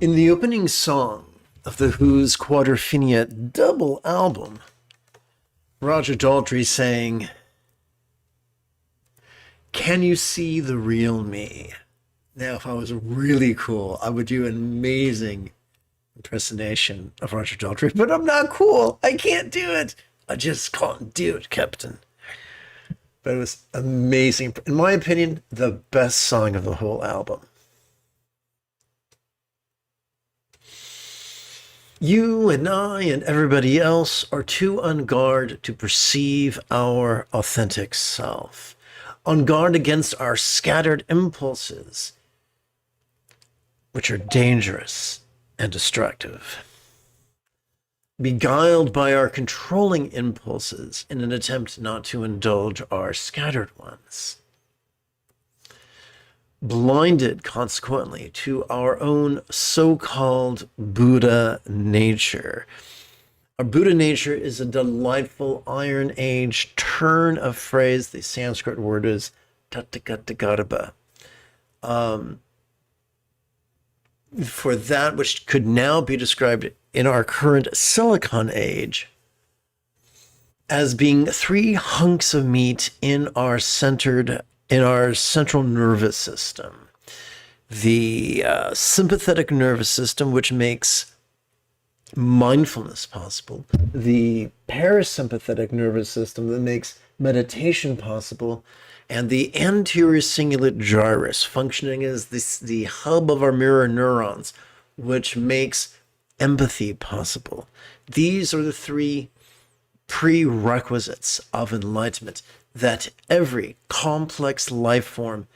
In the opening song of The Who's Quadrophenia double album, Roger Daltrey sang, "Can you see the real me?" Now, if I was really cool, I would do an amazing impersonation of Roger Daltrey, but I'm not cool. I can't do it. I just can't do it, Captain. But it was amazing. In my opinion, the best song of the whole album. You and I and everybody else are too on guard to perceive our authentic self, on guard against our scattered impulses, which are dangerous and destructive, beguiled by our controlling impulses in an attempt not to indulge our scattered ones, blinded consequently to our own so-called Buddha nature. Our Buddha nature is a delightful Iron Age turn of phrase. The Sanskrit word is tathagata. For that which could now be described in our current Silicon Age as being three hunks of meat in our central nervous system. The sympathetic nervous system, which makes mindfulness possible. The parasympathetic nervous system that makes meditation possible. And the anterior cingulate gyrus, functioning as the hub of our mirror neurons, which makes empathy possible. These are the three prerequisites of enlightenment that every complex life form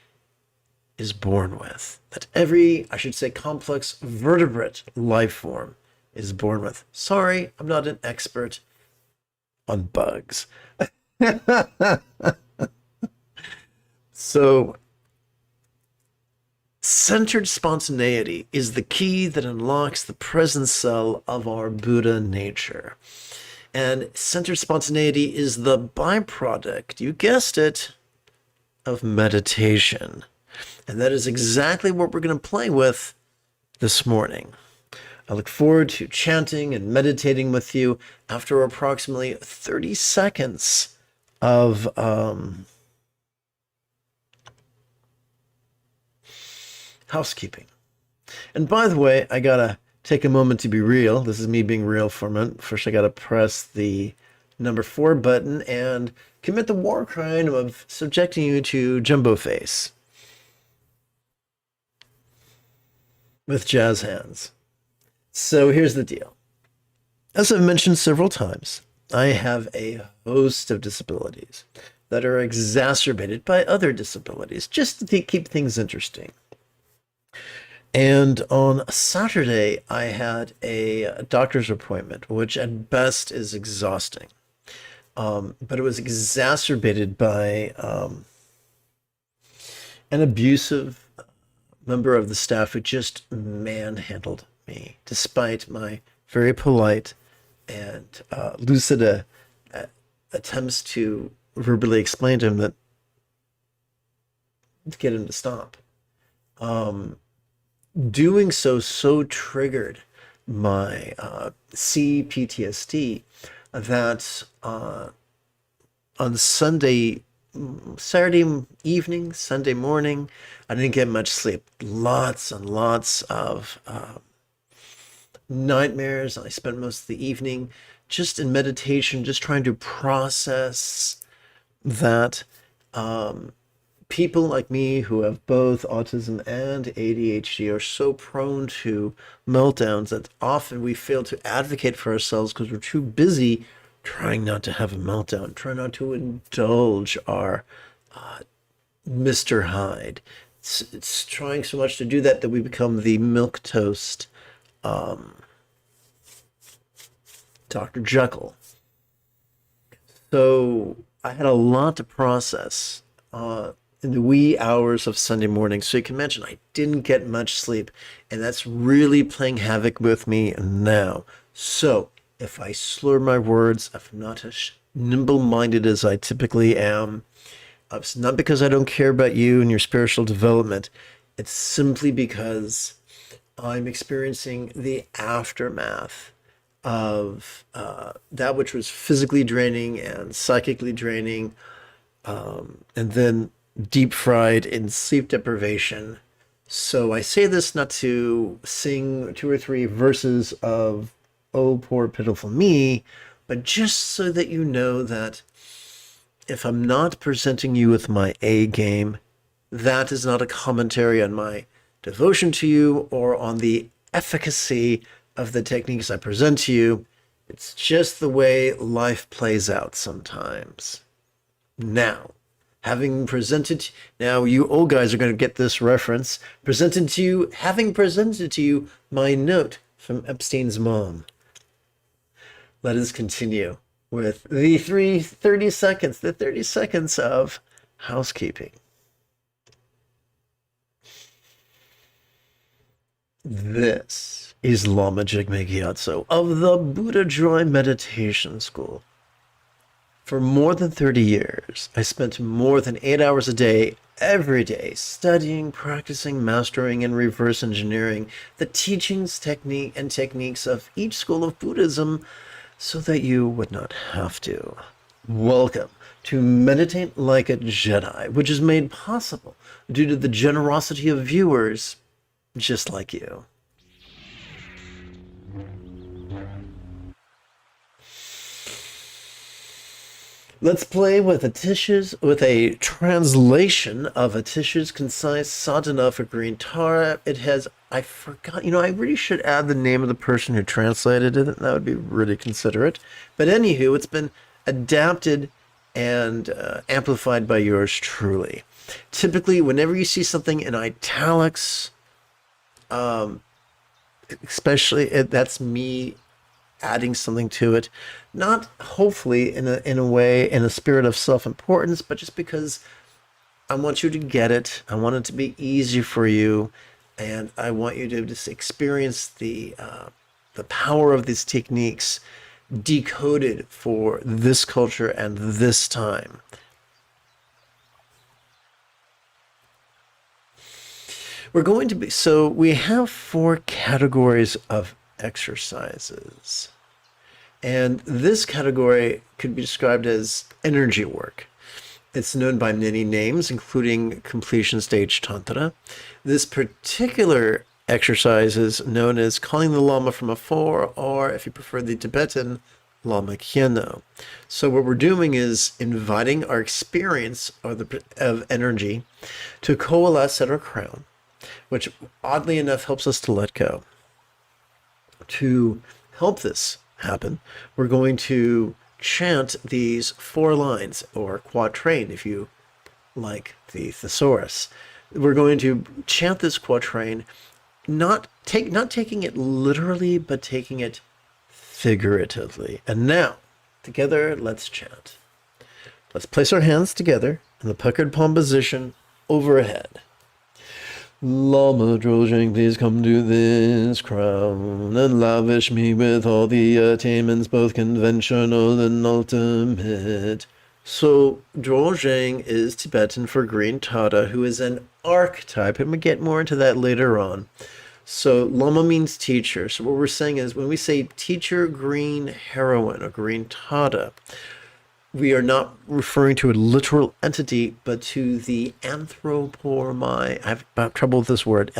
is born with. That every, I should say, complex vertebrate life form is born with. Sorry, I'm not an expert on bugs. So, centered spontaneity is the key that unlocks the present cell of our Buddha nature. And centered spontaneity is the byproduct, you guessed it, of meditation. And that is exactly what we're going to play with this morning. I look forward to chanting and meditating with you after approximately 30 seconds of housekeeping. And by the way, I gotta take a moment to be real. This is me being real for a minute. First, I gotta press the number 4 button and commit the war crime of subjecting you to jumbo face with jazz hands. So here's the deal. As I've mentioned several times, I have a host of disabilities that are exacerbated by other disabilities, just to keep things interesting. And on Saturday, I had a doctor's appointment, which at best is exhausting. But it was exacerbated by an abusive member of the staff who just manhandled me, despite my very polite and lucid attempts to verbally explain to him to get him to stop. Doing so triggered my CPTSD that on Saturday evening, Sunday morning, I didn't get much sleep. Lots and lots of nightmares. I spent most of the evening just in meditation, just trying to process that. People like me who have both autism and ADHD are so prone to meltdowns that often we fail to advocate for ourselves because we're too busy trying not to have a meltdown, trying not to indulge our Mr. Hyde. It's trying so much to do that we become the milquetoast Dr. Jekyll. So I had a lot to process in the wee hours of Sunday morning. So you can imagine I didn't get much sleep, and that's really playing havoc with me now. So if I slur my words, if I'm not as nimble-minded as I typically am, it's not because I don't care about you and your spiritual development. It's simply because I'm experiencing the aftermath of that which was physically draining and psychically draining, and then deep fried in sleep deprivation. So I say this not to sing two or three verses of "Oh, poor pitiful me," but just so that you know that if I'm not presenting you with my A game, that is not a commentary on my devotion to you or on the efficacy of the techniques I present to you. It's just the way life plays out sometimes. Now, now you old guys are going to get this reference, having presented to you my note from Epstein's mom. Let us continue with the 30 seconds of housekeeping. This is Lama Jigme Gyatso of the Buddha Joy Meditation School. For more than 30 years, I spent more than 8 hours a day, every day, studying, practicing, mastering, and reverse engineering the teachings, techniques of each school of Buddhism so that you would not have to. Welcome to Meditate Like a Jedi, which is made possible due to the generosity of viewers just like you. Let's play with a translation of Atish's concise sadhana for Green Tara. I forgot, I really should add the name of the person who translated it. That would be really considerate. But anywho, it's been adapted and amplified by yours truly. Typically, whenever you see something in italics, especially that's me adding something to it, not hopefully in a spirit of self-importance, but just because I want you to get it. I want it to be easy for you, and I want you to just experience the power of these techniques decoded for this culture and this time. We have 4 categories of exercises. And this category could be described as energy work. It's known by many names, including completion stage tantra. This particular exercise is known as calling the Lama from afar, or if you prefer the Tibetan, Lama Kyeno. So what we're doing is inviting our experience of energy to coalesce at our crown, which oddly enough helps us to let go. To help this happen, we're going to chant these 4 lines, or quatrain if you like the thesaurus. We're going to chant this quatrain, not taking it literally, but taking it figuratively. And now, together, let's chant. Let's place our hands together in the puckered palm position overhead. Lama Drojang, please come to this crown and lavish me with all the attainments, both conventional and ultimate. So Drojang is Tibetan for green Tara, who is an archetype, and we'll get more into that later on. So Lama means teacher. So what we're saying is when we say teacher green heroine or green Tara, we are not referring to a literal entity, but to the anthropomai. I have trouble with this word.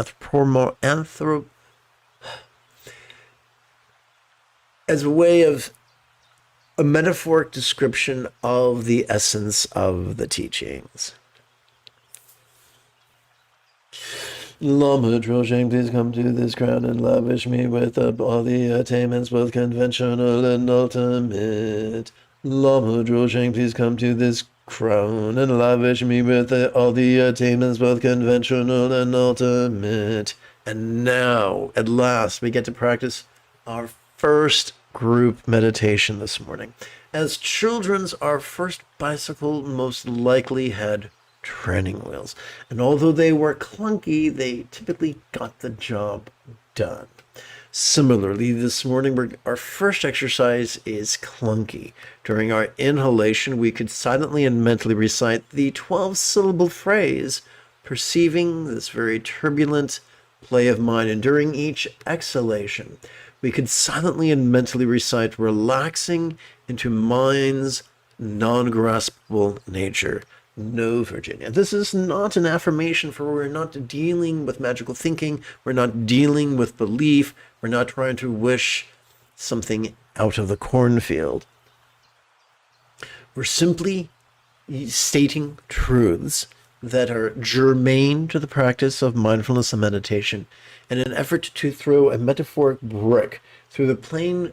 As a way of a metaphoric description of the essence of the teachings. Lama Drojang, please come to this crown and lavish me with all the attainments, both conventional and ultimate. Lama Drojang, please come to this crown and lavish me with all the attainments, both conventional and ultimate. And now, at last, we get to practice our first group meditation this morning. As children's, our first bicycle most likely had training wheels. And although they were clunky, they typically got the job done. Similarly, this morning, our first exercise is clunky. During our inhalation, we could silently and mentally recite the 12-syllable phrase, perceiving this very turbulent, play of mind, and during each exhalation, we could silently and mentally recite, relaxing into mind's non-graspable nature. No, Virginia. This is not an affirmation, for we're not dealing with magical thinking. We're not dealing with belief. We're not trying to wish something out of the cornfield. We're simply stating truths that are germane to the practice of mindfulness and meditation in an effort to throw a metaphoric brick through the plain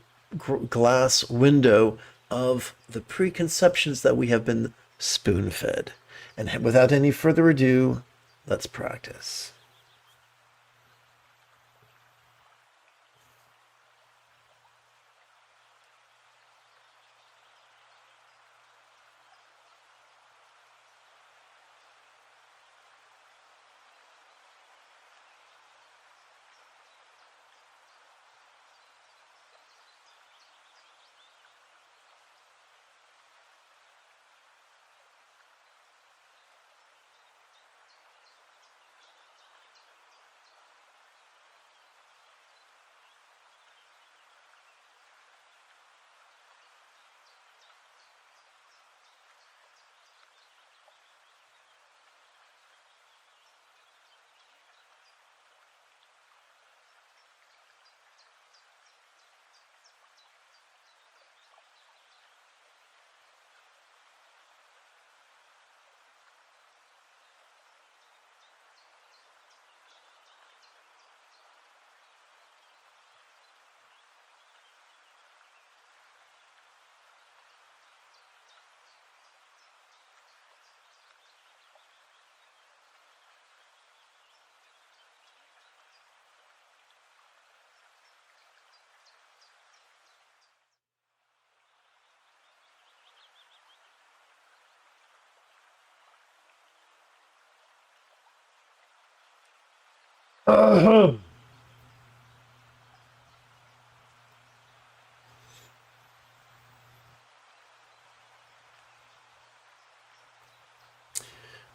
glass window of the preconceptions that we have been spoon-fed. And without any further ado, let's practice. What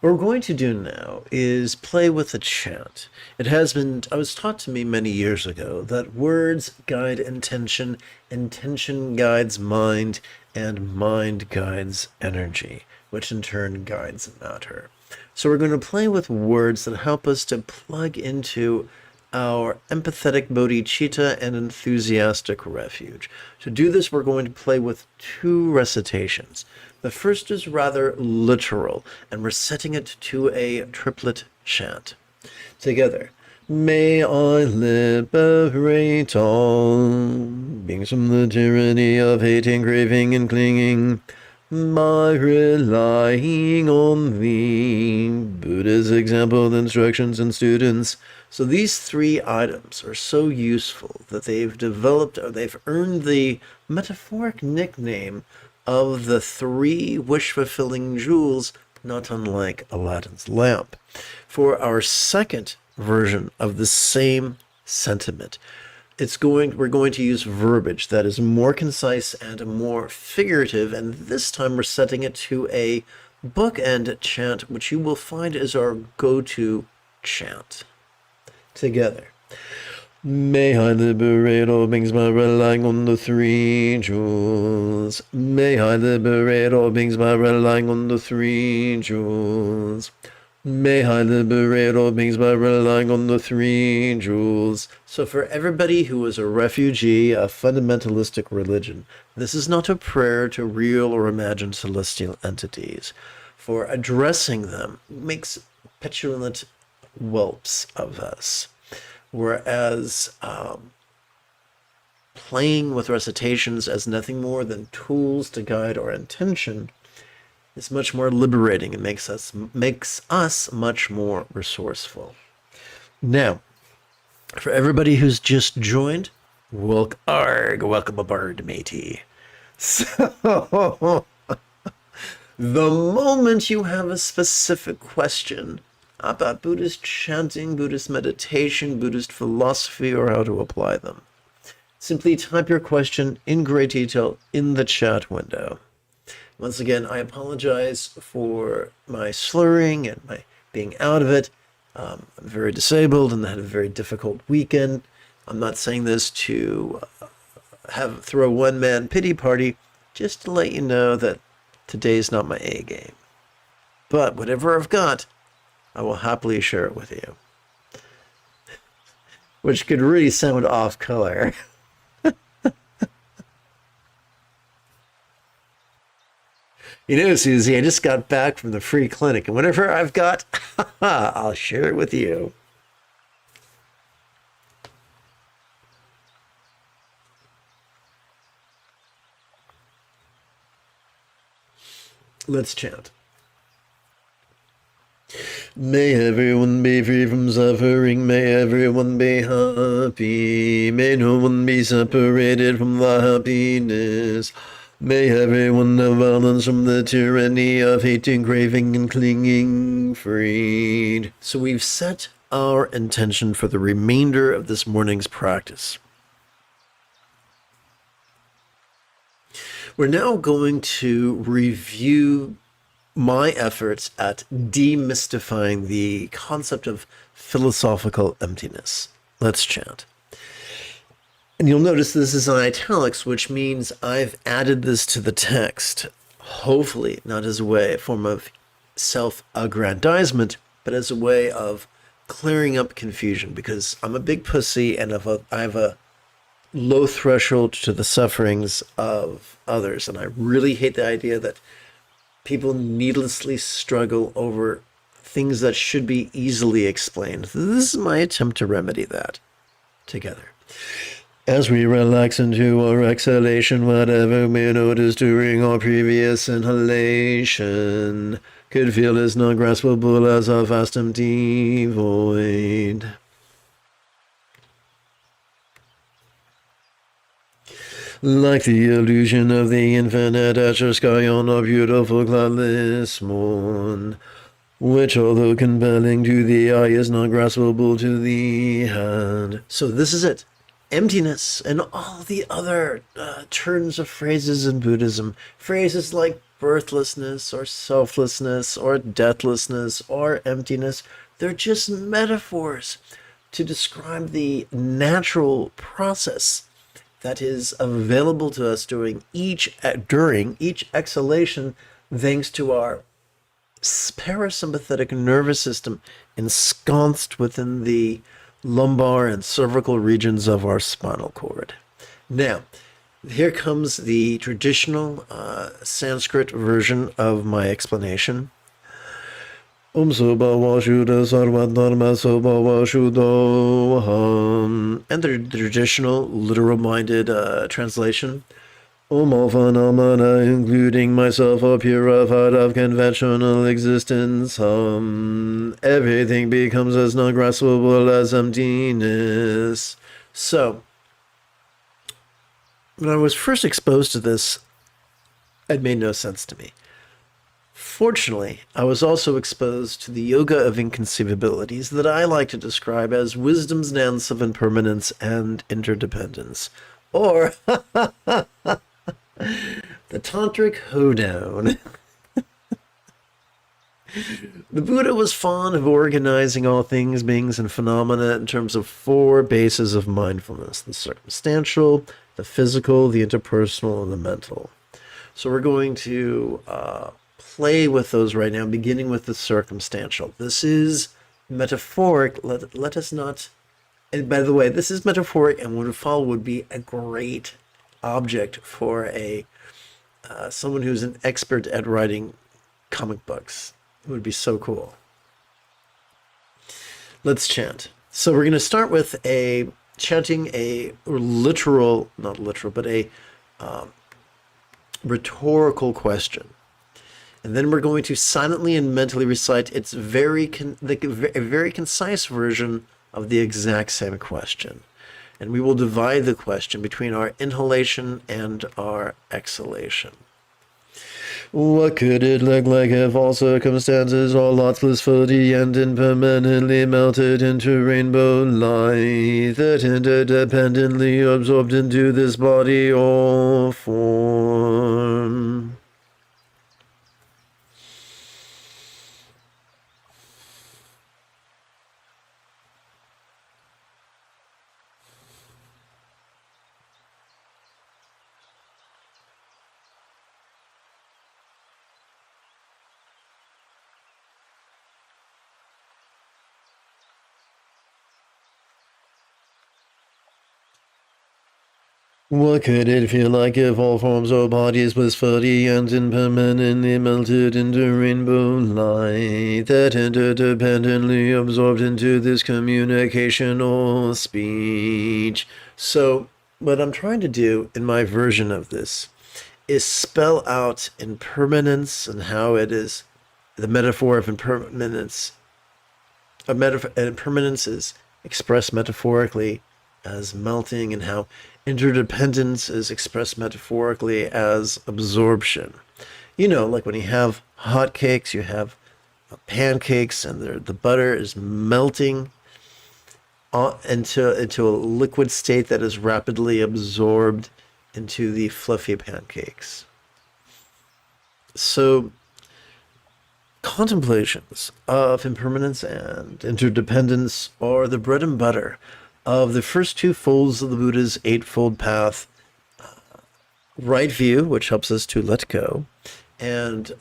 we're going to do now is play with the chant. I was taught to me many years ago that words guide intention, intention guides mind, and mind guides energy, which in turn guides matter. So we're going to play with words that help us to plug into our empathetic bodhicitta and enthusiastic refuge. To do this, we're going to play with two recitations. The first is rather literal, and we're setting it to a triplet chant. Together. May I liberate all beings from the tyranny of hating, craving, and clinging, by relying on thee, Buddha's example, instructions, and students. So these three items are so useful that they've earned the metaphoric nickname of the three wish-fulfilling jewels, not unlike Aladdin's lamp. For our second version of the same sentiment, we're going to use verbiage that is more concise and more figurative, and this time we're setting it to a bookend chant, which you will find is our go-to chant. Together. May I liberate all beings by relying on the three jewels. May I liberate all beings by relying on the three jewels. May I liberate all beings by relying on the three jewels. So for everybody who is a refugee of fundamentalistic religion, this is not a prayer to real or imagined celestial entities. For addressing them makes petulant whelps of us. Whereas playing with recitations as nothing more than tools to guide our intention is much more liberating and makes us much more resourceful. Now, for everybody who's just joined, welcome aboard, matey. So, the moment you have a specific question about Buddhist chanting, Buddhist meditation, Buddhist philosophy, or how to apply them, simply type your question in great detail in the chat window. Once again, I apologize for my slurring and my being out of it. I'm very disabled and had a very difficult weekend. I'm not saying this to throw a one-man pity party, just to let you know that today's not my A game. But whatever I've got, I will happily share it with you. Which could really sound off color. You know, Susie, I just got back from the free clinic, and whatever I've got, I'll share it with you. Let's chant. May everyone be free from suffering, may everyone be happy, may no one be separated from the happiness. May everyone have balance from the tyranny of hating, craving, and clinging freed. So we've set our intention for the remainder of this morning's practice. We're now going to review my efforts at demystifying the concept of philosophical emptiness. Let's chant. And you'll notice this is in italics, which means I've added this to the text, hopefully not as a form of self-aggrandizement, but as a way of clearing up confusion, because I'm a big pussy and I have a low threshold to the sufferings of others, and I really hate the idea that people needlessly struggle over things that should be easily explained. This is my attempt to remedy that together. As we relax into our exhalation, whatever we notice during our previous inhalation could feel as non-graspable as a vast empty void. Like the illusion of the infinite azure sky on a beautiful cloudless morn, which, although compelling to the eye, is not graspable to the hand. So this is it. Emptiness and all the other turns of phrases in Buddhism. Phrases like birthlessness or selflessness or deathlessness or emptiness. They're just metaphors to describe the natural process that is available to us during each exhalation, thanks to our parasympathetic nervous system ensconced within the lumbar and cervical regions of our spinal cord. Now, here comes the traditional Sanskrit version of my explanation. Om Soba Vashuddha Sarvatharma Soba Vashuddho. And the traditional literal-minded translation. Om all phenomena, including myself, are purified of conventional existence. Everything becomes as non-graspable as emptiness. So, when I was first exposed to this, it made no sense to me. Fortunately, I was also exposed to the yoga of inconceivabilities that I like to describe as wisdom's dance of impermanence and interdependence. Or the tantric hoedown. The Buddha was fond of organizing all things, beings, and phenomena in terms of 4 bases of mindfulness: the circumstantial, the physical, the interpersonal, and the mental. So we're going to play with those right now, beginning with the circumstantial. This is metaphoric. Let us not... And by the way, this is metaphoric, and what would follow would be a great object for someone who's an expert at writing comic books. It would be so cool. Let's chant. So we're going to start with chanting a literal, not literal, but a rhetorical question. And then we're going to silently and mentally recite its a very concise version of the exact same question. And we will divide the question between our inhalation and our exhalation. What could it look like if all circumstances, all lots blissfully and impermanently melted into rainbow light that interdependently absorbed into this body or form? What could it feel like if all forms or bodies was fuzzy and impermanently melted into rainbow light that interdependently absorbed into this communication or speech? So, what I'm trying to do in my version of this is spell out impermanence and how it is the metaphor of impermanence. Impermanence is expressed metaphorically as melting, and how interdependence is expressed metaphorically as absorption. You know, like when you have hot cakes, you have pancakes, and the butter is melting into a liquid state that is rapidly absorbed into the fluffy pancakes. So contemplations of impermanence and interdependence are the bread and butter of the first two folds of the Buddha's Eightfold Path: right view, which helps us to let go, and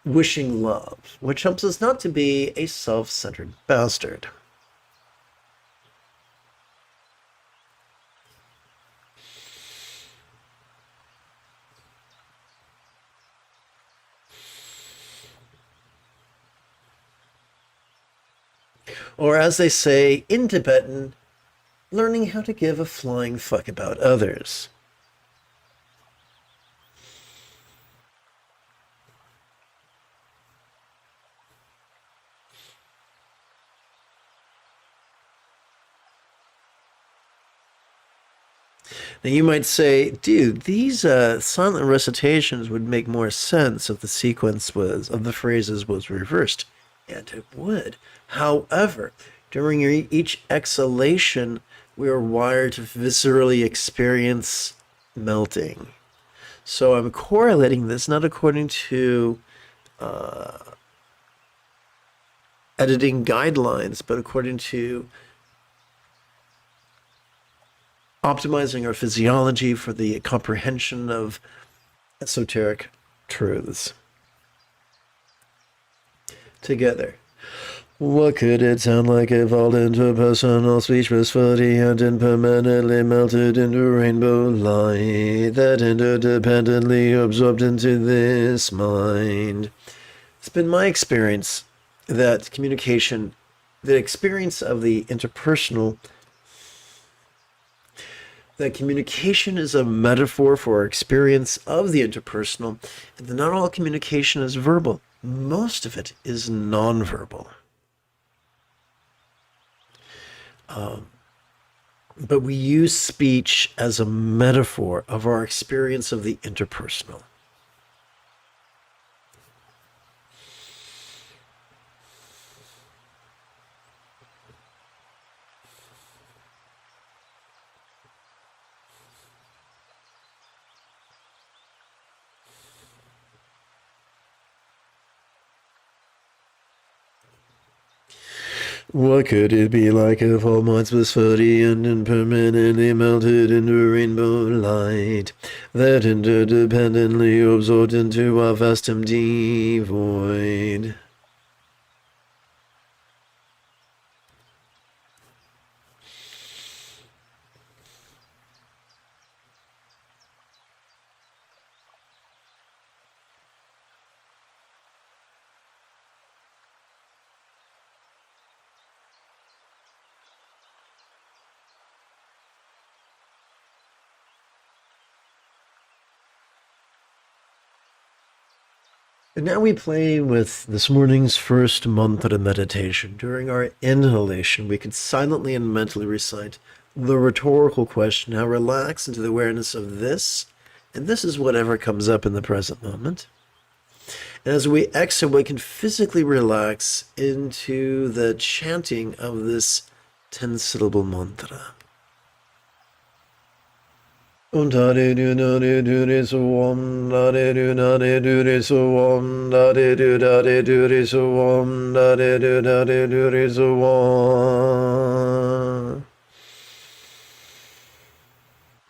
wishing love, which helps us not to be a self-centered bastard. Or as they say in Tibetan, learning how to give a flying fuck about others. Now you might say, dude, these silent recitations would make more sense if the sequence was of the phrases was reversed. And it would. However, during each exhalation, we are wired to viscerally experience melting. So I'm correlating this not according to editing guidelines, but according to optimizing our physiology for the comprehension of esoteric truths. Together. What could it sound like if all interpersonal speech was fuzzy and impermanently melted into rainbow light that interdependently absorbed into this mind? It's been my experience that communication, the experience of the interpersonal, that communication is a metaphor for our experience of the interpersonal, and that not all communication is verbal. Most of it is nonverbal. But we use speech as a metaphor of our experience of the interpersonal. What could it be like if all minds was fuzzy and impermanently melted into rainbow light that interdependently absorbed into our vast empty void? And now we play with this morning's first mantra meditation. During our inhalation, we could silently and mentally recite the rhetorical question, now relax into the awareness of this, and this is whatever comes up in the present moment. And as we exhale, we can physically relax into the chanting of this 10-syllable mantra. Om tare du na de du re so om da de du na de du re so om da de du da de du re so om da de du da de du re so om.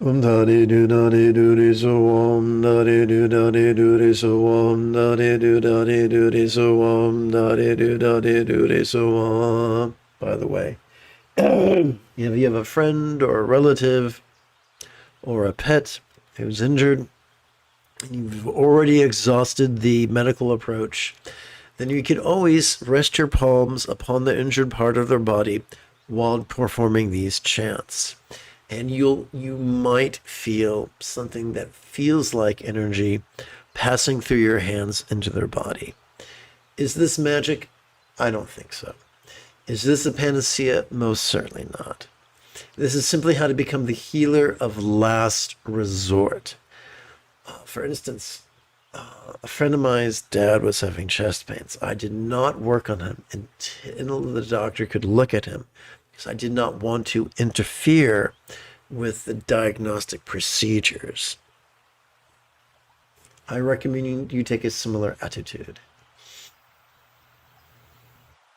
Om da de du da de du re so om da de du da de du re so om da de du da de du re so om da de du da de du re so om. By the way, if you have a friend or a relative or a pet who's injured, and you've already exhausted the medical approach, then you can always rest your palms upon the injured part of their body while performing these chants. And you might feel something that feels like energy passing through your hands into their body. Is this magic? I don't think so. Is this a panacea? Most certainly not. This is simply how to become the healer of last resort. For instance, a friend of mine's dad was having chest pains. I did not work on him until the doctor could look at him, because I did not want to interfere with the diagnostic procedures. I recommend you take a similar attitude.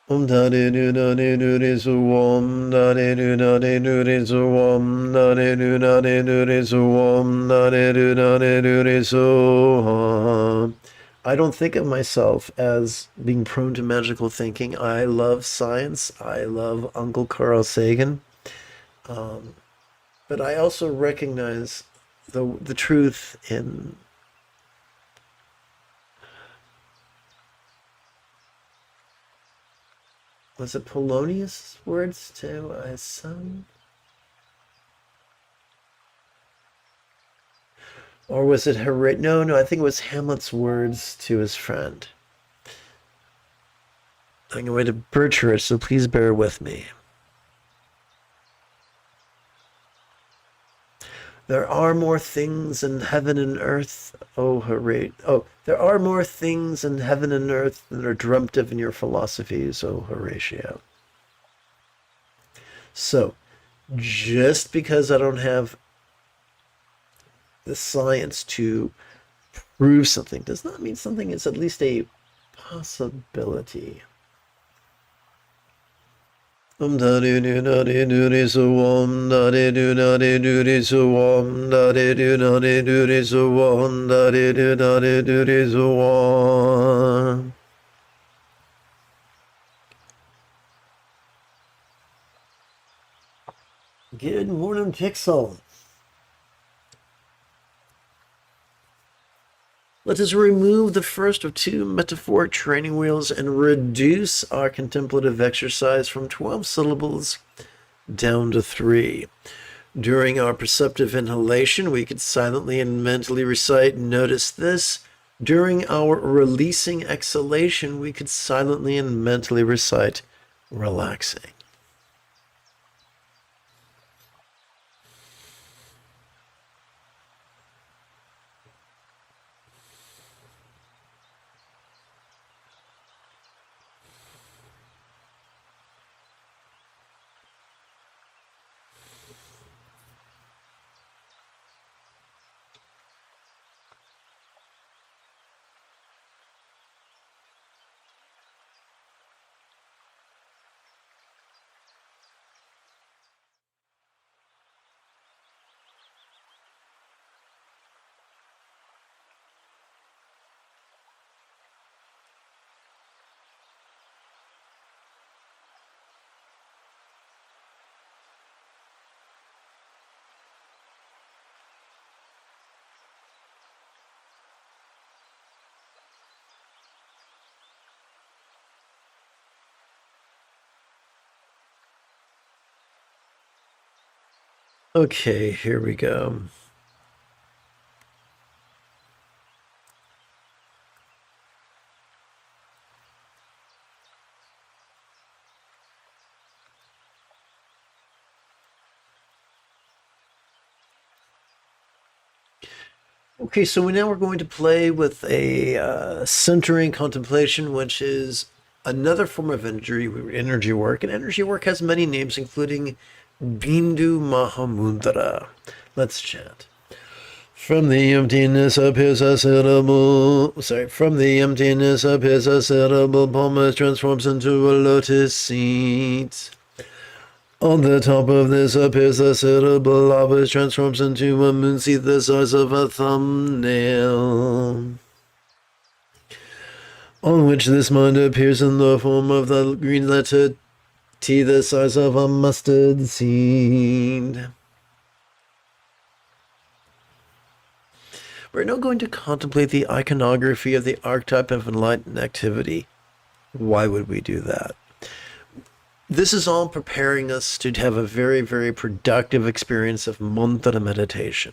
Om da de do da de do de so om da de do da de do de so om da de do da de do de so om da de do da de do de so. I don't think of myself as being prone to magical thinking. I love science. I love Uncle Carl Sagan. But I also recognize the truth in was it Polonius' words to his son? Or was it No, I think it was Hamlet's words to his friend. I'm going to butcher it, so please bear with me. There are more things in heaven and earth, there are more things in heaven and earth than are dreamt of in your philosophies, O Horatio. So, just because I don't have the science to prove something does not mean something is at least a possibility. Om da de do da de do de so om da de do da de do de so om da de do da de do de so om da de do da de do de so om. Good morning, Pixel. Let us remove the first of two metaphoric training wheels and reduce our contemplative exercise from 12 syllables down to 3. During our perceptive inhalation, we could silently and mentally recite, notice this. During our releasing exhalation, we could silently and mentally recite, relaxing. Okay, here we go. Okay, so now we're going to play with a centering contemplation, which is another form of energy work. And energy work has many names, including Bindu Mahamudra. Let's chant. From the emptiness of his palm transforms into a lotus seat. On the top of this appears the cerebral lava, transforms into a moonseed the size of a thumbnail, on which this mind appears in the form of the green letter T the size of a mustard seed. We're now going to contemplate the iconography of the archetype of enlightened activity. Why would we do that? This is all preparing us to have a very, very productive experience of mantra meditation.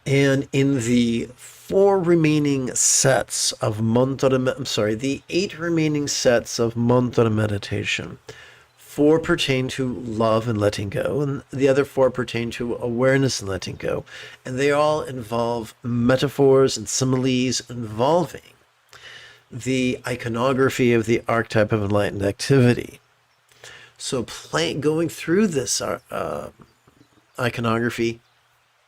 And in the the 8 remaining sets of mantra meditation, 4 pertain to love and letting go, and the other 4 pertain to awareness and letting go. And they all involve metaphors and similes involving the iconography of the archetype of enlightened activity. So going through this iconography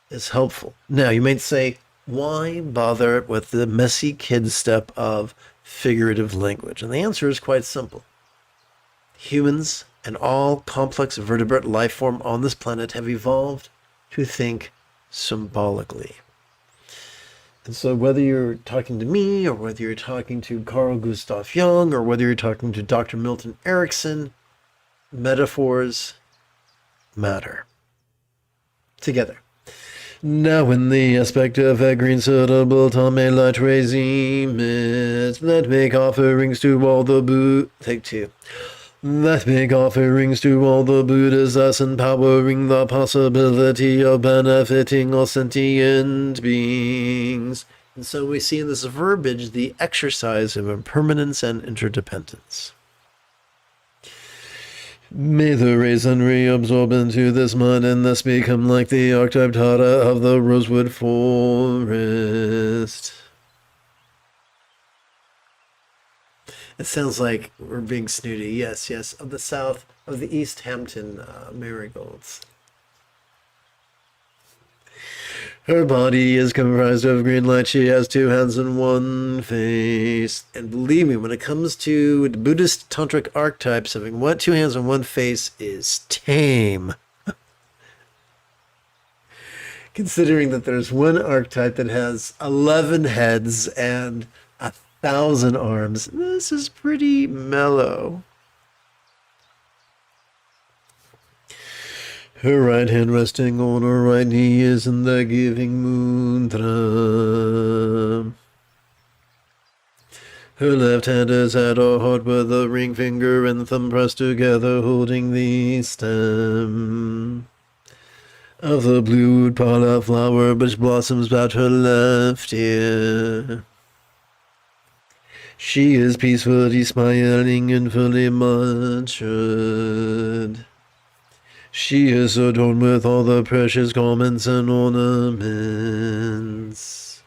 is helpful. Now, you might say, why bother with the messy kid step of figurative language? And the answer is quite simple. Humans and all complex vertebrate life form on this planet have evolved to think symbolically. And so whether you're talking to me, or whether you're talking to Carl Gustav Jung, or whether you're talking to Dr. Milton Erickson, metaphors matter. Together. Now in the aspect of a green suitable tome light regime, let make offerings to all the Take 2. Let make offerings to all the Buddhas, thus empowering the possibility of benefiting all sentient beings. And so we see in this verbiage the exercise of impermanence and interdependence. May the raisin reabsorb into this mud and thus become like the archetype Tata of the rosewood forest. It sounds like we're being snooty. Yes, yes. Of the East Hampton marigolds. Her body is comprised of green light. She has 2 hands and 1 face. And believe me, when it comes to the Buddhist tantric archetypes, having 2 hands and 1 face is tame. Considering that there's one archetype that has 11 heads and 1,000 arms, this is pretty mellow. Her right hand resting on her right knee is in the giving mudra. Her left hand is at her heart with the ring finger and thumb pressed together, holding the stem of the blue pala flower which blossoms about her left ear. She is peacefully smiling and fully matured. She is adorned with all the precious garments and ornaments.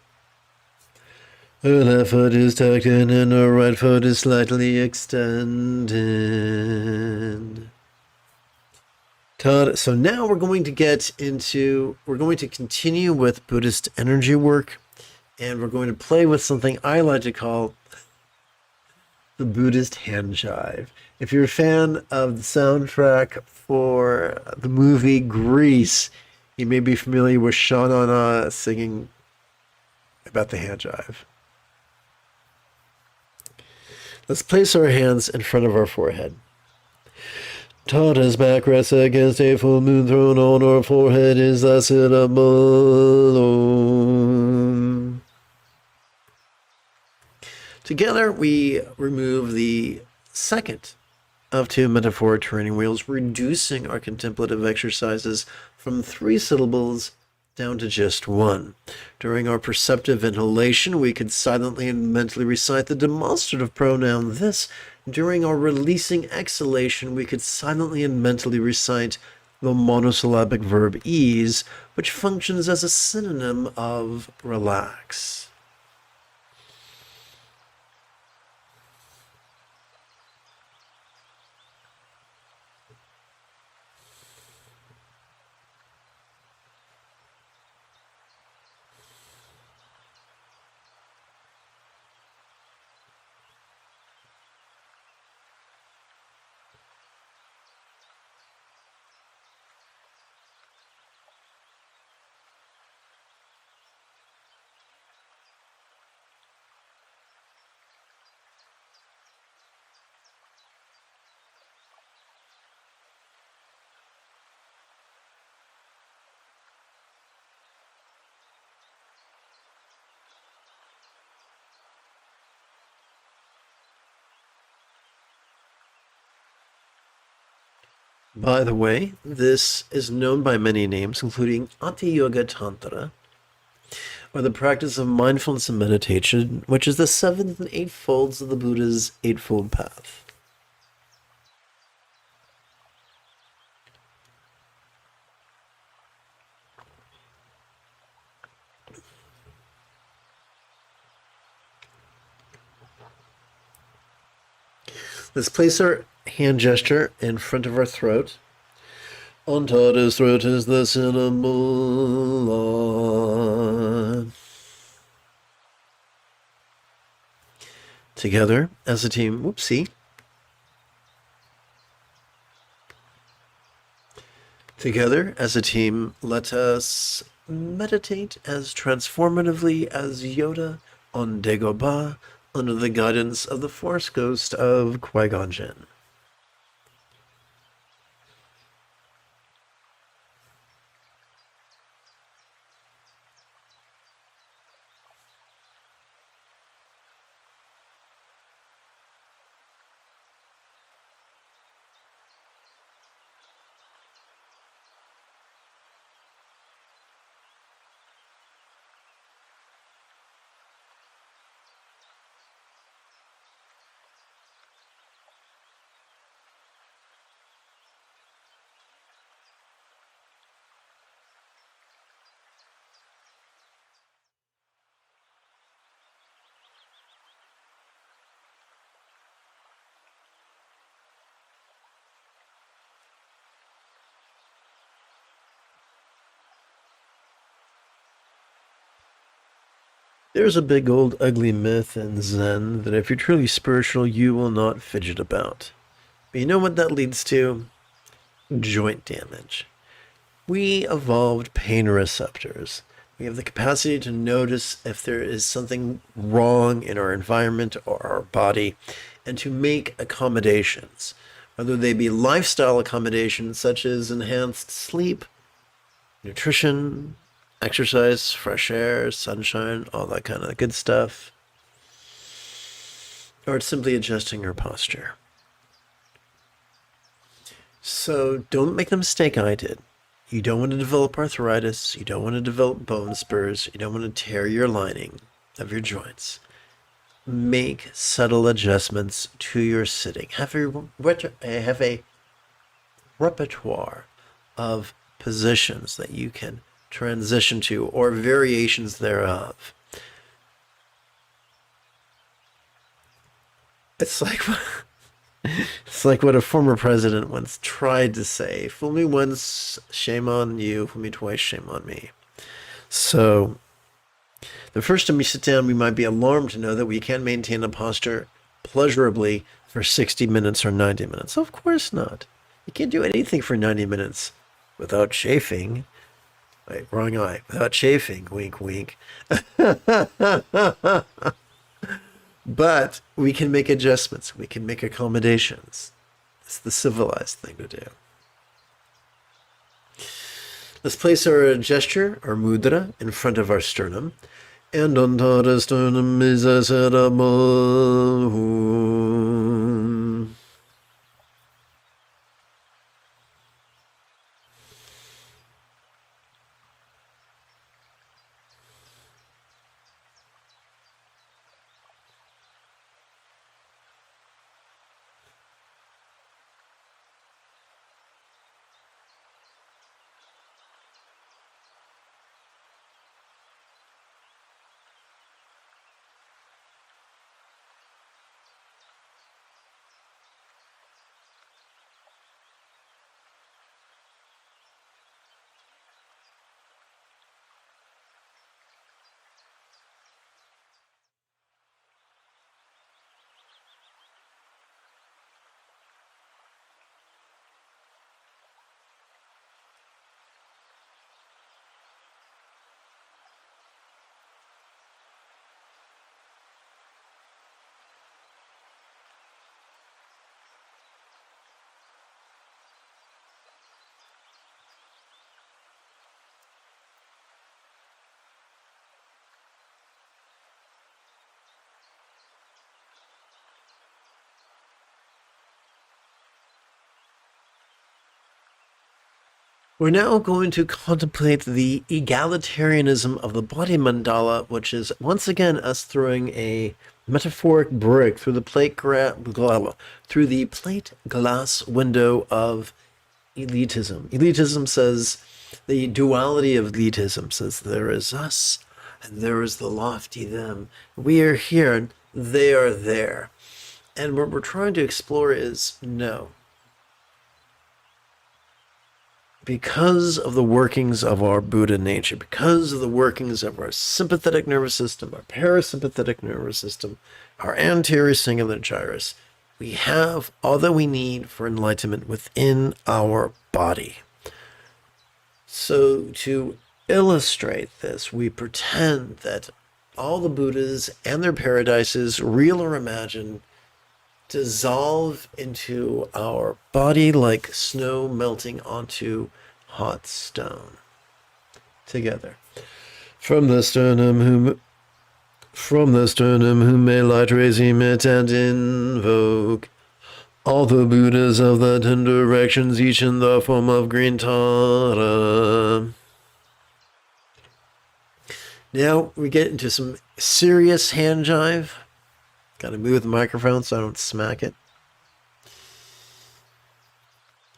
Her left foot is tucked in and her right foot is slightly extended. So now we're going to continue with Buddhist energy work, and we're going to play with something I like to call the Buddhist hand jive. If you're a fan of the soundtrack for the movie Grease, you may be familiar with Shauna singing about the hand jive. Let's place our hands in front of our forehead. Tata's back rests against a full moon throne on her forehead is the syllable Om. Together, we remove the second of 2 metaphoric training wheels, reducing our contemplative exercises from 3 syllables down to just 1. During our perceptive inhalation, we could silently and mentally recite the demonstrative pronoun this. During our releasing exhalation, we could silently and mentally recite the monosyllabic verb ease, which functions as a synonym of relax. By the way, this is known by many names, including Ati Yoga Tantra, or the practice of mindfulness and meditation, which is the seventh and eighth folds of the Buddha's Eightfold Path. Let's place our hand gesture in front of our throat. On Tada's throat is the cinnamon. Together as a team, whoopsie. Together as a team, let us meditate as transformatively as Yoda on Dagobah under the guidance of the Force Ghost of Qui-Gon Jinn. There's a big old ugly myth in Zen that if you're truly spiritual, you will not fidget about. But you know what that leads to? Joint damage. We evolved pain receptors. We have the capacity to notice if there is something wrong in our environment or our body and to make accommodations, whether they be lifestyle accommodations such as enhanced sleep, nutrition, exercise, fresh air, sunshine, all that kind of good stuff, or it's simply adjusting your posture. So don't make the mistake I did. You don't want to develop arthritis. You don't want to develop bone spurs. You don't want to tear your lining of your joints. Make subtle adjustments to your sitting. Have a repertoire of positions that you can transition to or variations thereof. It's like it's like what a former president once tried to say: "Fool me once, shame on you. Fool me twice, shame on me." So, the first time we sit down, we might be alarmed to know that we can't maintain a posture pleasurably for 60 minutes or 90 minutes. Of course not. You can't do anything for 90 minutes without chafing. Wait, wrong eye. Without chafing. Wink, wink. But we can make adjustments. We can make accommodations. It's the civilized thing to do. Let's place our gesture, our mudra, in front of our sternum. And on Tada's sternum is a cinnamon. We're now going to contemplate the egalitarianism of the body mandala, which is once again us throwing a metaphoric brick through the through the plate glass window of elitism. Elitism says, the duality of elitism says, there is us and there is the lofty them. We are here and they are there. And what we're trying to explore is no. Because of the workings of our Buddha nature, because of the workings of our sympathetic nervous system, our parasympathetic nervous system, our anterior cingulate gyrus, we have all that we need for enlightenment within our body. So to illustrate this, we pretend that all the Buddhas and their paradises, real or imagined, dissolve into our body like snow melting onto hot stone. Together. From the sternum whom may light rays emit and invoke all the Buddhas of the 10 directions, each in the form of green Tara. Now we get into some serious hand jive. Gotta move the microphone so I don't smack it.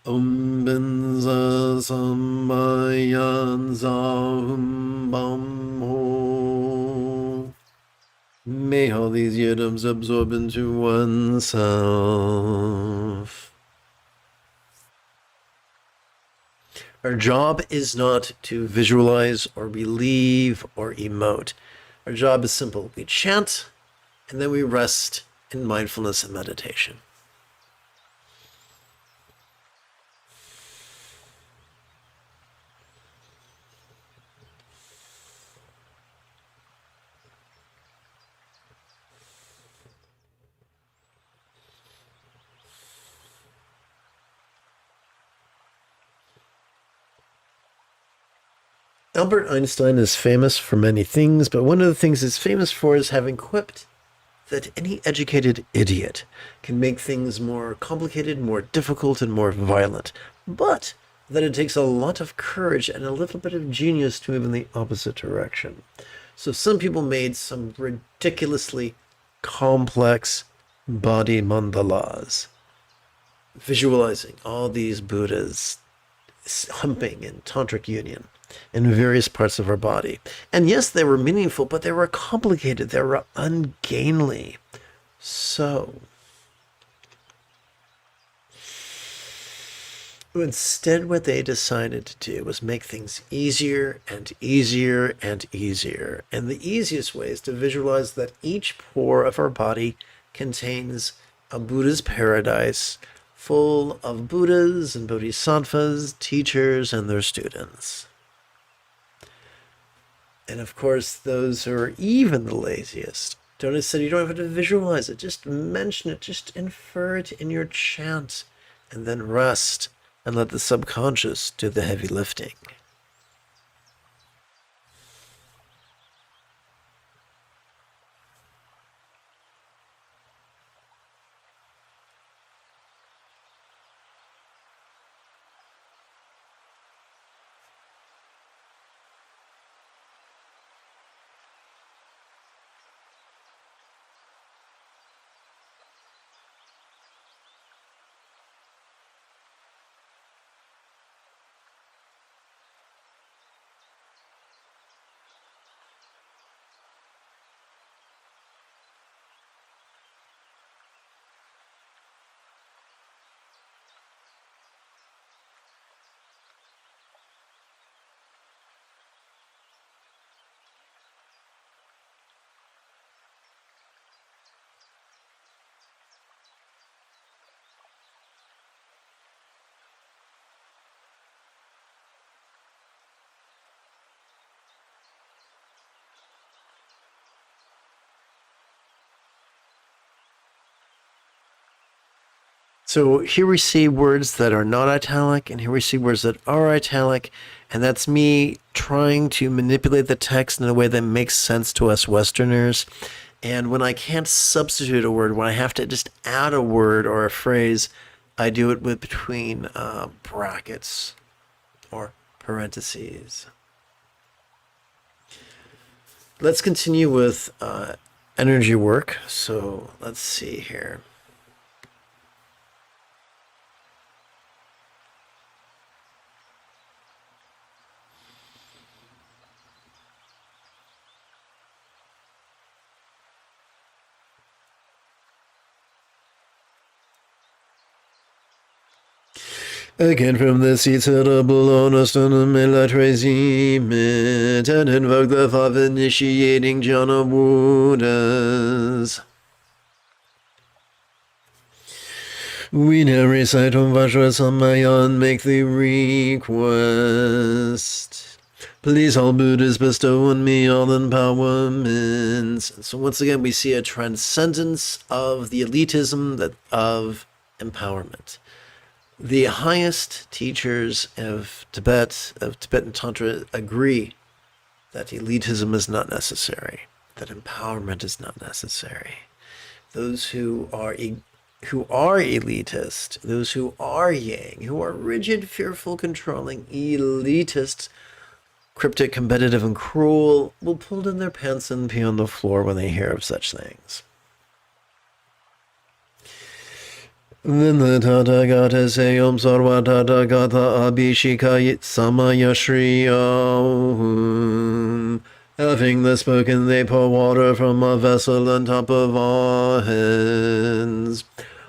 Om benza samayan zahum bam ho. May all these yidams absorb into oneself. Our job is not to visualize or believe or emote. Our job is simple. We chant, and then we rest in mindfulness and meditation. Albert Einstein is famous for many things, but one of the things he's famous for is having quipped that any educated idiot can make things more complicated, more difficult, and more violent, but that it takes a lot of courage and a little bit of genius to move in the opposite direction. So some people made some ridiculously complex body mandalas, visualizing all these Buddhas humping in tantric union in various parts of our body. And yes, they were meaningful, but they were complicated. They were ungainly. So instead, what they decided to do was make things easier and easier and easier. And the easiest way is to visualize that each pore of our body contains a Buddha's paradise full of Buddhas and Bodhisattvas, teachers, and their students. And of course, those who are even the laziest, Donut said you don't have to visualize it. Just mention it. Just infer it in your chant. And then rest and let the subconscious do the heavy lifting. So here we see words that are not italic, and here we see words that are italic, and that's me trying to manipulate the text in a way that makes sense to us Westerners. And when I can't substitute a word, when I have to just add a word or a phrase, I do it with between brackets or parentheses. Let's continue with energy work. So let's see here. Again from the seats of the Bologna and invoke the five initiating jhana Buddhas. We now recite Om Vajrasamaya and make the request. Please, all Buddhas, bestow on me all empowerments. So once again, we see a transcendence of the elitism of empowerment. The highest teachers of Tibetan Tantra, agree that elitism is not necessary, that empowerment is not necessary. Those who are elitist, those who are yang, who are rigid, fearful, controlling, elitist, cryptic, competitive, and cruel, will pull down their pants and pee on the floor when they hear of such things. Then the Tathagata say Om Sarva Tathagata Abhishekayit Samaya Shriyam. Having thus spoken, they pour water from a vessel on top of our heads.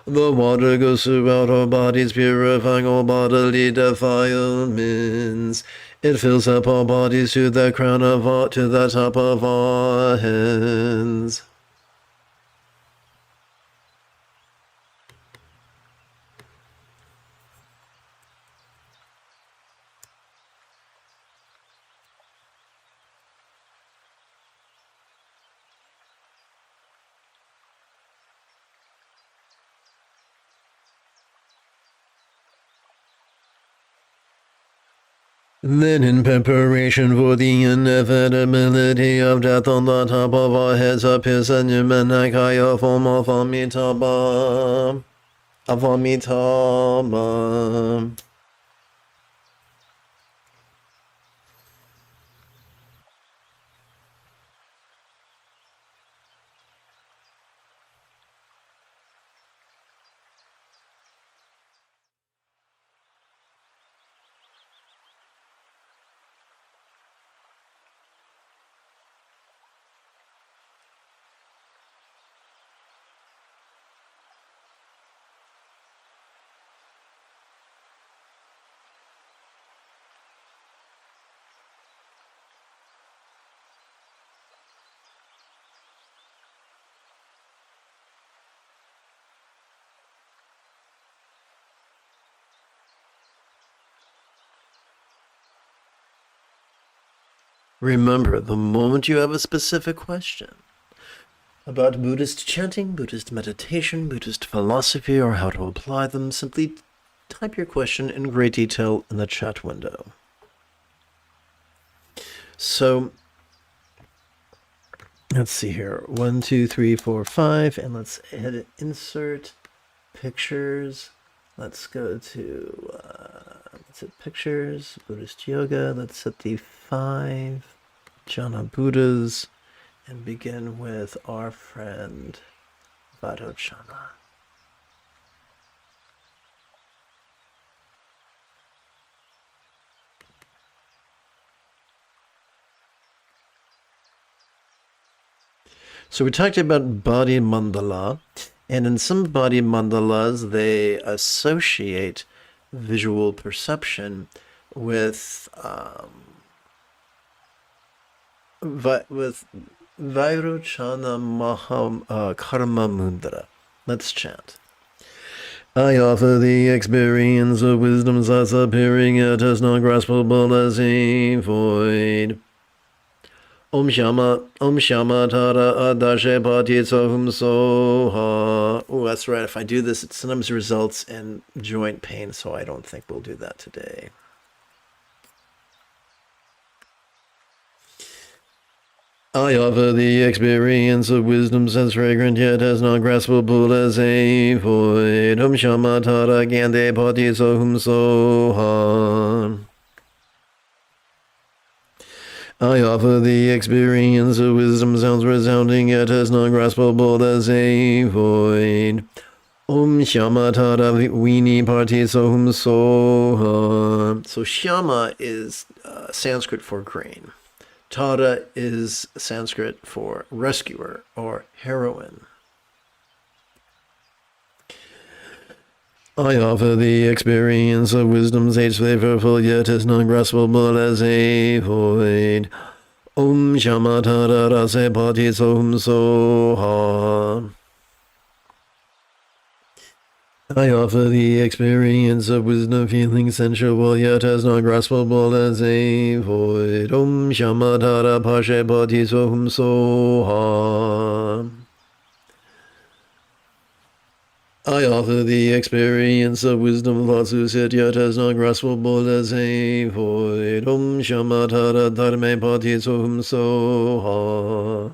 The water goes throughout our bodies, purifying all bodily defilements. It fills up our bodies to the top of our heads. Then, in preparation for the inevitability of death on the top of our heads, appears a Nirmanakaya form of Amitabha. Remember, the moment you have a specific question about Buddhist chanting, Buddhist meditation, Buddhist philosophy, or how to apply them, simply type your question in great detail in the chat window. So, let's see here. 1, 2, 3, 4, 5, and let's hit insert pictures. Let's go to let's hit pictures, Buddhist yoga. Let's hit the 5 jhana Buddhas and begin with our friend Vajrachana. So we talked about body mandala, and in some body mandalas they associate visual perception with Vajrachana Karma Mudra. Let's chant. I offer the experience of wisdom thus appearing yet as not graspable as a void. Om Shama Tara Adashe Patitsahum Soha. Oh, that's right. If I do this, it sometimes results in joint pain, so I don't think we'll do that today. I offer the experience of wisdom sense fragrant yet as not graspable as a void. Om Shama Tara Gande Patitsahum Soha. I offer the experience of wisdom sounds resounding yet as not graspable as a void. Shama Tada Vini Parti Sohum Soha. So Shama is Sanskrit for grain. Tada is Sanskrit for rescuer or heroine. I offer the experience of wisdom's age flavorful yet as non-graspable as a void. Shama Tada Rase Parti Sohum Soha. I offer the experience of wisdom feeling sensual yet as not graspable as a void. Shama Tada Pashe Pati Sohum Soha. I offer the experience of wisdom thoughts lucid yet as not graspable as a void. Shama Tada Dharme Pati Sohum Soha.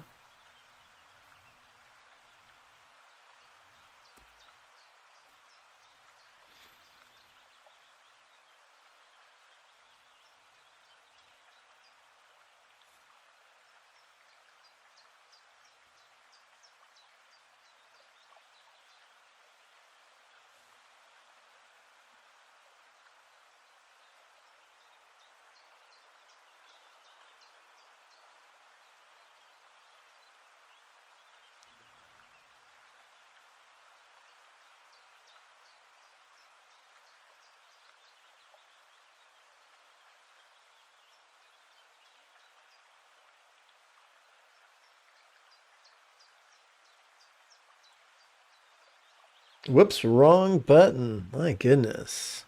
Whoops, wrong button. My goodness.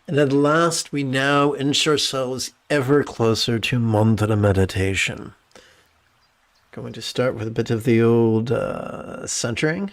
And at last, we now inch ourselves ever closer to mantra meditation. Going to start with a bit of the old centering.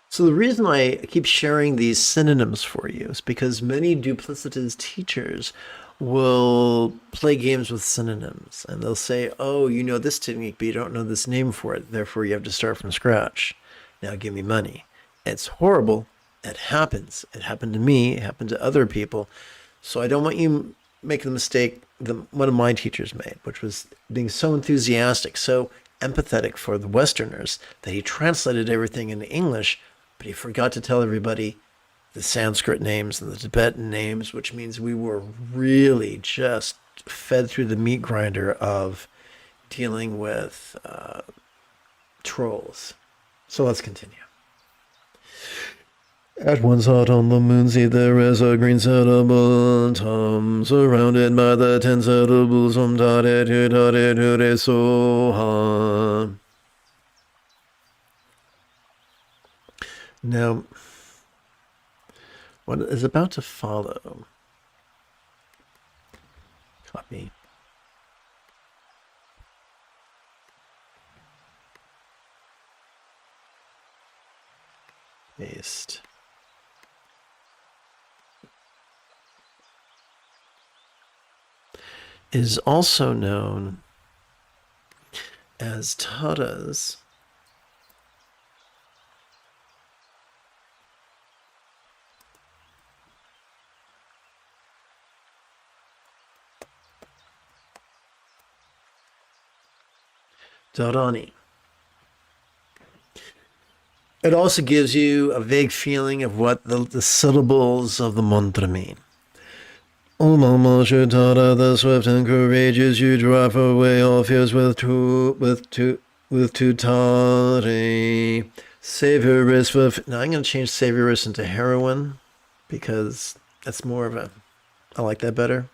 So the reason I keep sharing these synonyms for you is because many duplicitous teachers will play games with synonyms and they'll say, oh, you know this technique, but you don't know this name for it. Therefore, you have to start from scratch. Now give me money. It's horrible. It happens. It happened to me. It happened to other people. So I don't want you making the mistake that one of my teachers made, which was being so enthusiastic, so empathetic for the Westerners that he translated everything into English, but he forgot to tell everybody the Sanskrit names and the Tibetan names, which means we were really just fed through the meat grinder of dealing with trolls. So let's continue. At one spot on the moon, see there is a green settlement, surrounded by the 10 settables from Tare to Tare to Soha. Now, what is about to follow? Copy. Paste. is also known as Tada's Dharani. It also gives you a vague feeling of what the syllables of the mantra mean. O Mama Shutada, the swift and courageous, you drive away all fears with tutari. Save your wrist for... Now I'm going to change save your wrist into heroin because that's more of a... I like that better.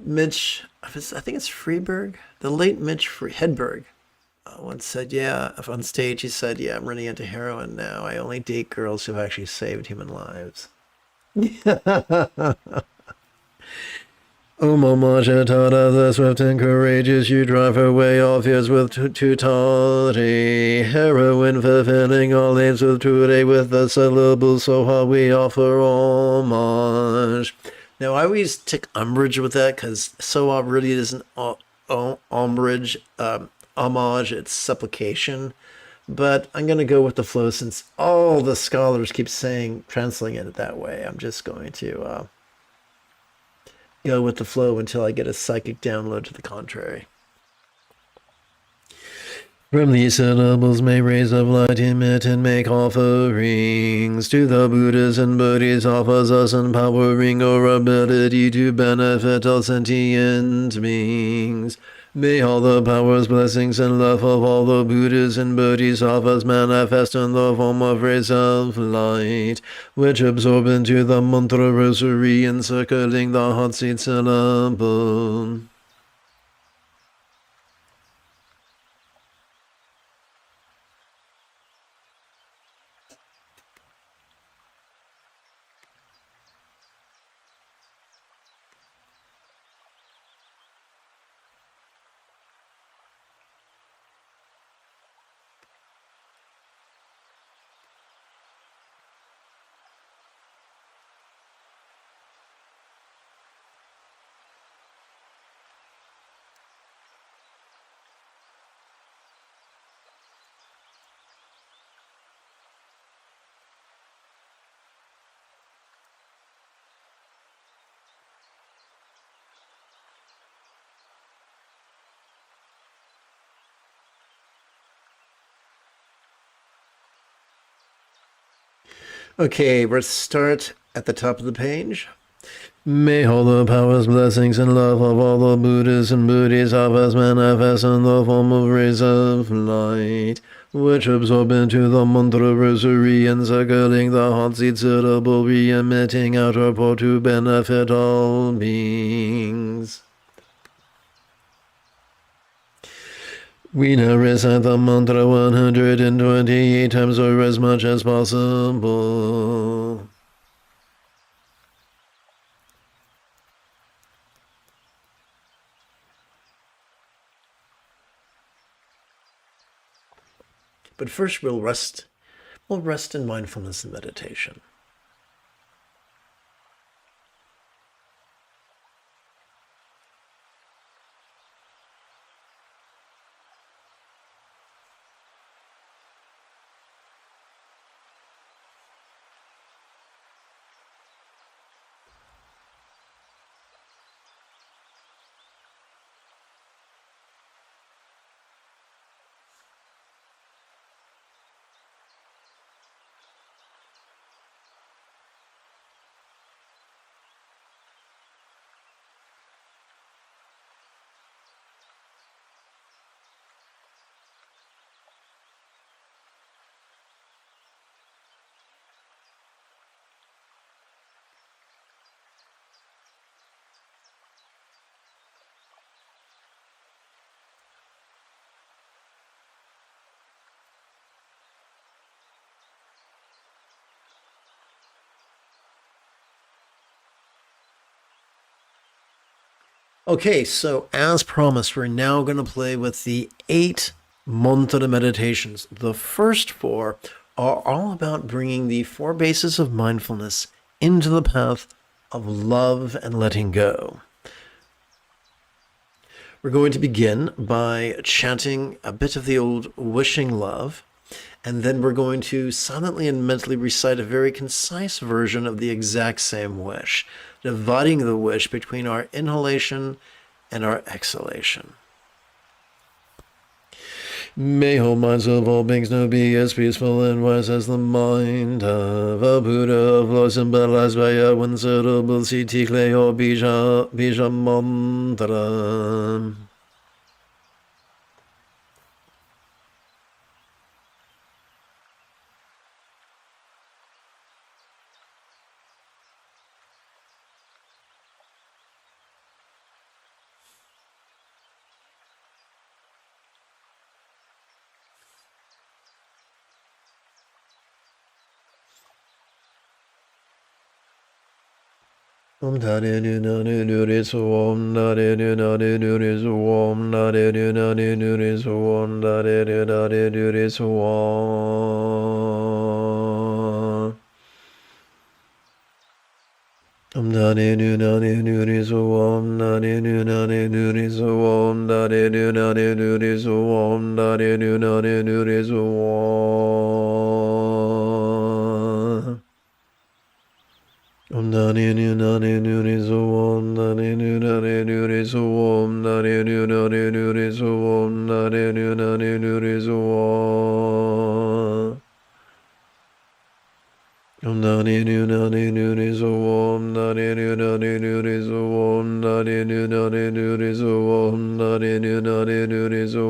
Mitch, I think it's Freeberg, the late Mitch Hedberg, once said, yeah, on stage, he said, yeah, I'm running into heroin now. I only date girls who've actually saved human lives. Oh, Mama Shatada, the swift and courageous, you drive away all fears with tutari. Heroin fulfilling all aims with today, with the syllables so hard we offer homage. Now, I always take umbrage with that because so really isn't umbrage, homage, it's supplication. But I'm going to go with the flow since all the scholars keep translating it that way. I'm just going to go with the flow until I get a psychic download to the contrary. From these syllables may rays of light emit and make offerings to the Buddhas and Bodhisattvas, thus empowering our ability to benefit all sentient beings. May all the powers, blessings, and love of all the Buddhas and Bodhisattvas manifest in the form of rays of light, which absorb into the mantra rosary encircling the hot seed syllable. Okay, let's start at the top of the page. May all the powers, blessings, and love of all the Buddhas and Bodhisattvas manifest in the form of rays of light, which absorb into the mantra rosary encircling the hot seed syllable, re-emitting outer pour to benefit all beings. We now recite the mantra 128 times or as much as possible. But first we'll rest in mindfulness and meditation. Okay, so as promised, we're now going to play with the 8 mantra meditations. The first four are all about bringing the four bases of mindfulness into the path of love and letting go. We're going to begin by chanting a bit of the old wishing love, and then we're going to silently and mentally recite a very concise version of the exact same wish, dividing the wish between our inhalation and our exhalation. May all minds of all beings now be as peaceful and wise as the mind of a Buddha of law symbolized by a one-syllable Sitikle or Bija mantra. Om Dare Nu Nare Nure So Om Dare Nu Nare Nure So Om Dare Nu Nare Nure So Om Dare Nu Nare Nure So Om Dare Nu Nare Nure So Om Dare Nu Nare Nure So Om Dare Nu Nare Nure So Om Dare Nu Nare Nure So Om Dare Nu Nare Nure So Om Dare Nu Nare Nure So Om Dare Nu Nare Nure So Om Dare Nu Nare Nure So Om Dare Nu Nare Nure So Om Dare Nu Nare Nure So Om Dare Nu Nare Nure So Om Dare Nu Nare Nure So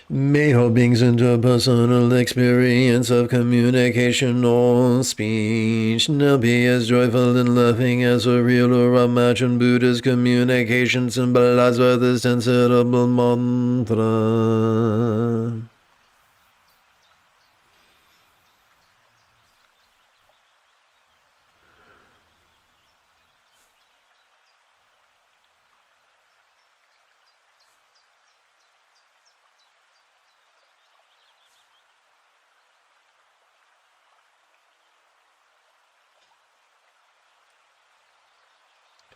May all beings into personal experience of communication or speech now be as joyful and laughing as a real or imagined Buddha's communication symbolized by this ten-syllable mantra.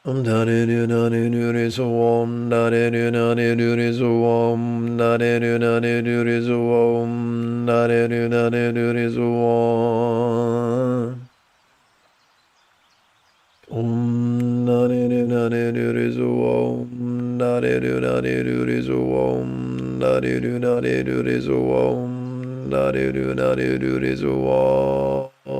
Om Dare Nu Nare Nure So Om Dare Nu Nare Nure So Om Dare Nu Nare Nure So Om Dare Nu Nare Nure So Om Dare Nu Nare Nure So Om Dare Nu Nare Nure So Om Dare Nu Nare Nure So Om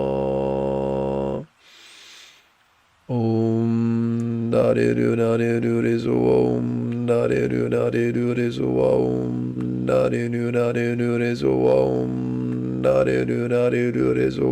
Dare Nu Nare Nure So Om Dare Nu Nare Nure So Om Dare Nu Nare Nure So Om Dare Nu Nare Nure So Om Dare Nu Nare Nure So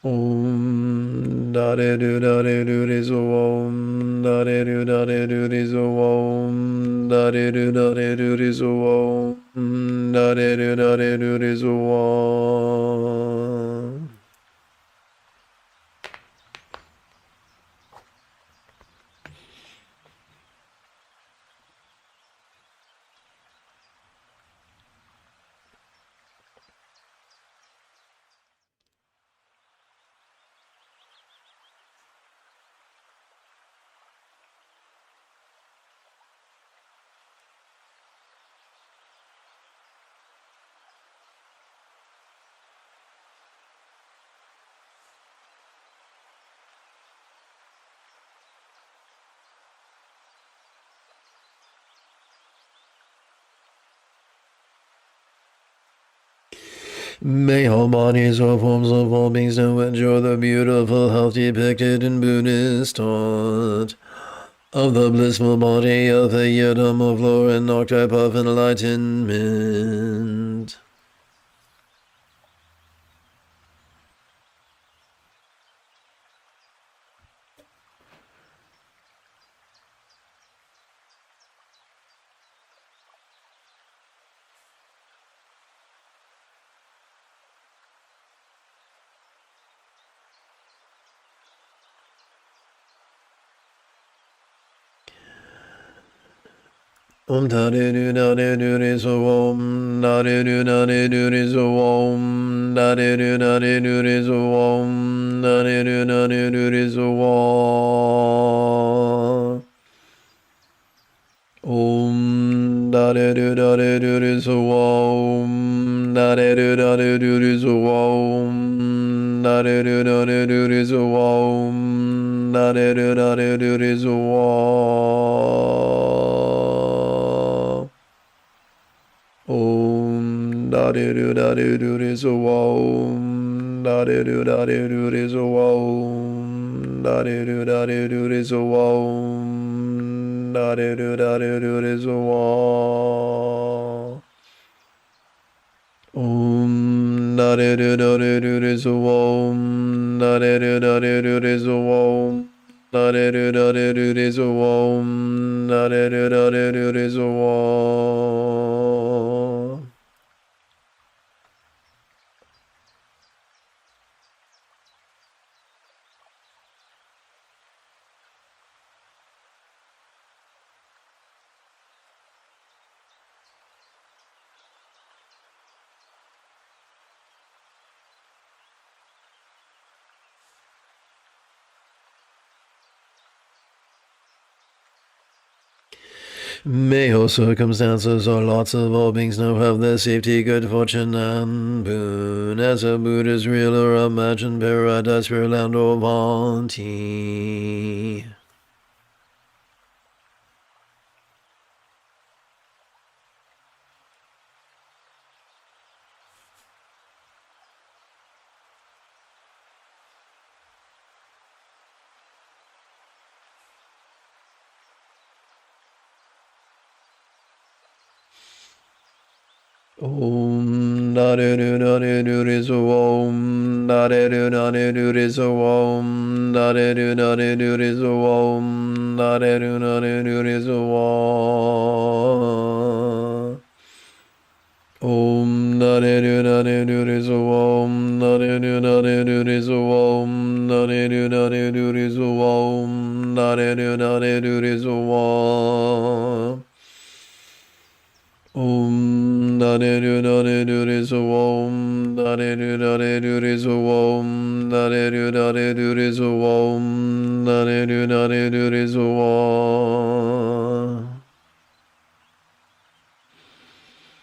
Om Dare Nu Nare Nure So Om Dare Nu Nare Nure So Om Dare Nu Nare Nure So Om Dare Nu Nare Nure So May all bodies or forms of all beings now enjoy the beautiful health depicted in Buddhist thought. of the blissful body of a yodam of lore and archetype of enlightenment. Om Tare Du Dare Du Re So Om Dare Du Dare Du Re So Om Dare Du Dare Du Re So Om Dare Du Dare Du Re So Om Dare Du Dare Du Re So Om Dare Du Dare Du Re So Om Dare Du Dare Du Re So Om Dare Du Dare Du Re So Om Dare Du Dare Du Re So Om Dare Du Dare Du Re So Om Dare Du Dare Du Re So Om Dare Du Dare Du Re So Om Dare Du Dare Du Re So Om Dare Du Dare Du Re So Om Dare Du Dare Du Re So Om Dare Du Dare Du Re So May all circumstances or lots of all beings now have their safety, good fortune, and boon. As a Buddha's real or imagined paradise, pure land or bounty. Om Dare Du Dare Du Re So Om Dare Du Dare Du Re So Om Dare Du Dare Du Re So Om Dare Du Dare Du Re So Om Dare Du Dare Du Re So Om Dare Du Dare Du Re So Om Dare Du Dare Du Re So Om Dare Du Dare Du Re So Om Dare Du Dare Du Re So Om Dare Du Dare Du Re So Om Dare Du Dare Du Re So Om Dare Du Dare Du Re So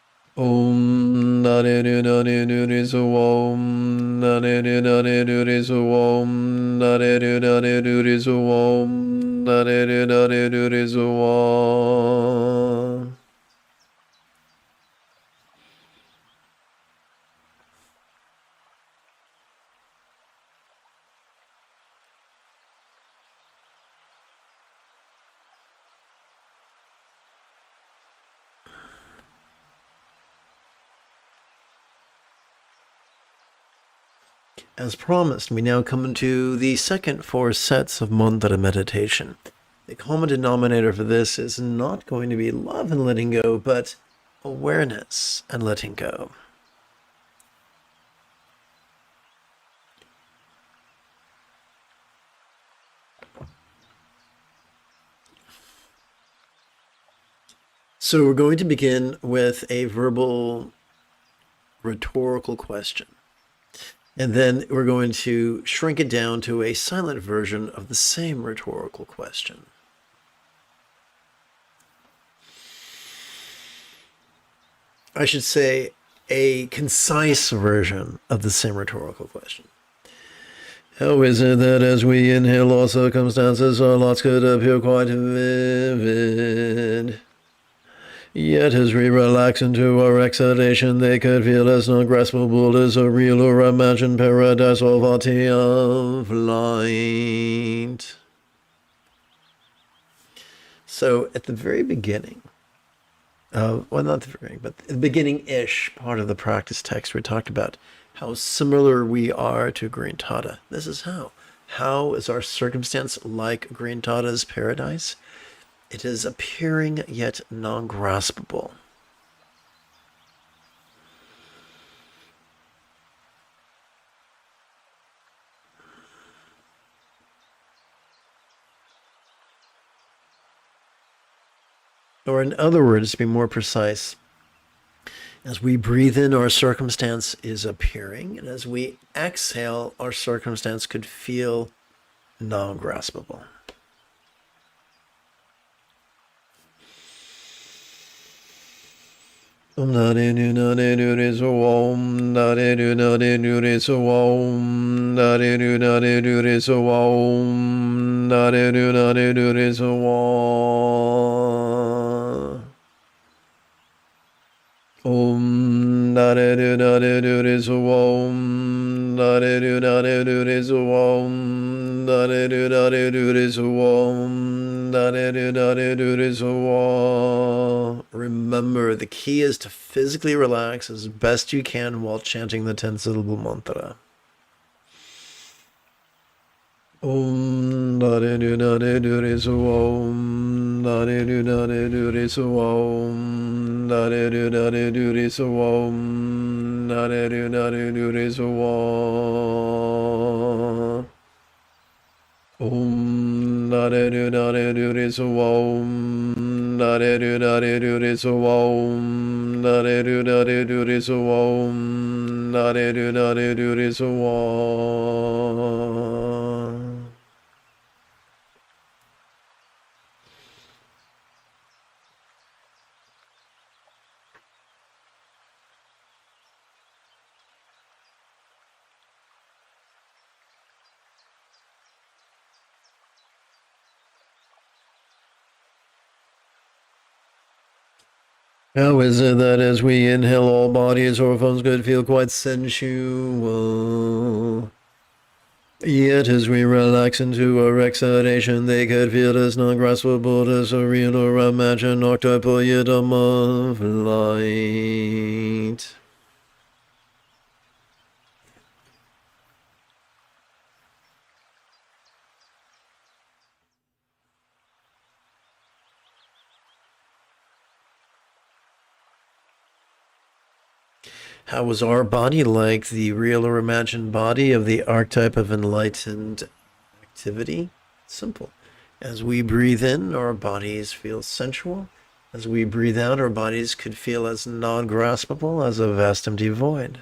Om Dare Du Dare Du Re So Om Dare Du Dare Du Re So Om Dare Du Dare Du Re So Om Dare Du Dare Du Re So As promised, we now come into the second 4 sets of mantra meditation. The common denominator for this is not going to be love and letting go, but awareness and letting go. So we're going to begin with a verbal rhetorical question. And then we're going to shrink it down to a silent version of the same rhetorical question. I should say a concise version of the same rhetorical question. How is it that as we inhale all circumstances, our lots could appear quite vivid? Yet as we relax into our exhalation, they could feel as non-graspable as a real or imagined paradise or body of light. So at the very beginning, well, not the very beginning, but the beginning-ish part of the practice text, we talked about how similar we are to Green Tata. This is how. How is our circumstance like Green Tata's paradise? It is appearing yet non-graspable. Or in other words, to be more precise, as we breathe in, our circumstance is appearing, and as we exhale, our circumstance could feel non-graspable. Om Nare Nu Nare Nu Re So Om Nare Nu Nare Nu Re So Om Nare Nu Nare Nu Re So Om Nare Nu Nare Nu Re So Om Nare Nu Nare Nu Re So Om Nare Nu Nare Nu Re So Om Nare Nu Nare Nu Re So Om Nare Nu Nare Nu Re So. Remember, the key is to physically relax as best you can while chanting the 10-syllable mantra. Om Nare Nu Nare Nu Re So Om Nare Nu Nare Nu Re So Om Nare Nu Nare Nu Re So Om Nare Nu Nare Nu Re So Om Nare Nu Nare Nu Re So Om Nare Nu Nare Nu Re So Om Nare Nu Nare Nu Re So Om Nare Nu Nare Nu Re So How is it that as we inhale, all bodies or phones could feel quite sensual? Yet as we relax into our exhalation, they could feel as non-graspable as a real or imagined octopoium of light. How was our body like the real or imagined body of the archetype of enlightened activity? Simple. As we breathe in, our bodies feel sensual. As we breathe out, our bodies could feel as non-graspable as a vast empty void.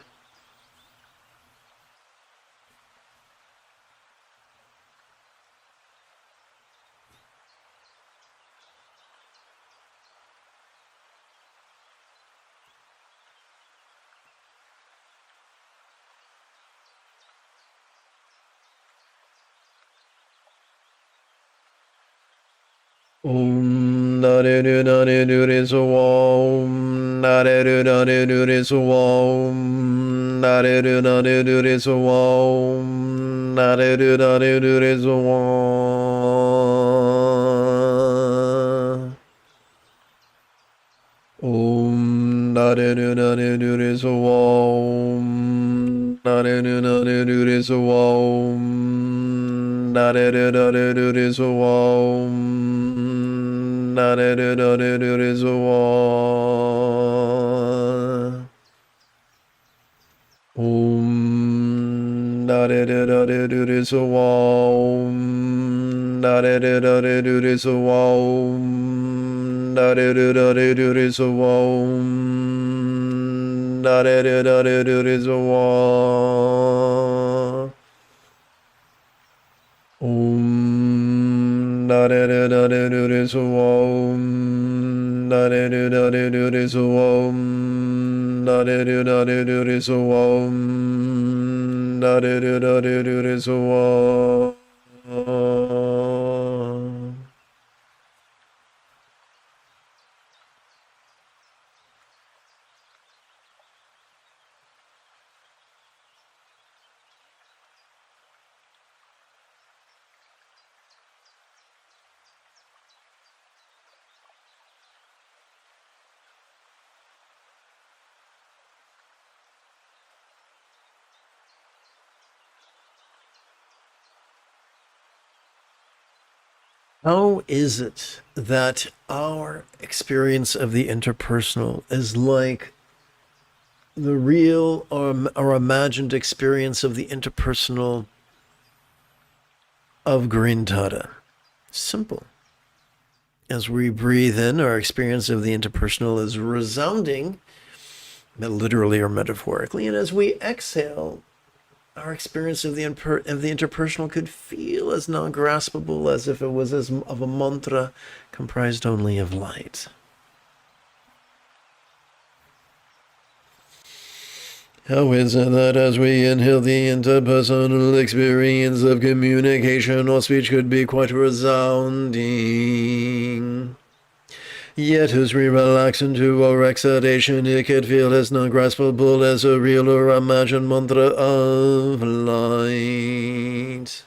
Om Nare Nu Nare Nu Re So Om Nare Nu Nare Nu Re So Om Nare Nu Nare Nu Re So Om Nare Nu Nare Nu Re So Om Nare Nu Nare Nu Re So Om Nare Nu Nare Nu Re So Om Nare Nu Nare Nu Re So Om Nare Nu Nare Nu Re So Om Nare Nu Nare Nu Re So Om Nare Nu Nare Nu Re So Om Nare Nu Nare Nu Re So Om Nare Nu Nare Nu Re So Om Nare Nu Nare Nu Re So Om Nare Nu Nare Nu Re So Om Nare Nu Nare Nu Re So Om Nare Nu Nare Nu Re So How is it that our experience of the interpersonal is like the real or imagined experience of the interpersonal of Green Tata? Simple. As we breathe in, our experience of the interpersonal is resounding, literally or metaphorically, and as we exhale, our experience of the interpersonal could feel as non-graspable as if it was as of a mantra comprised only of light. How is it that as we inhale, the interpersonal experience of communication or speech could be quite resounding? Yet as we relax into our exhalation, it could feel as non-graspable as a real or imagined mantra of light.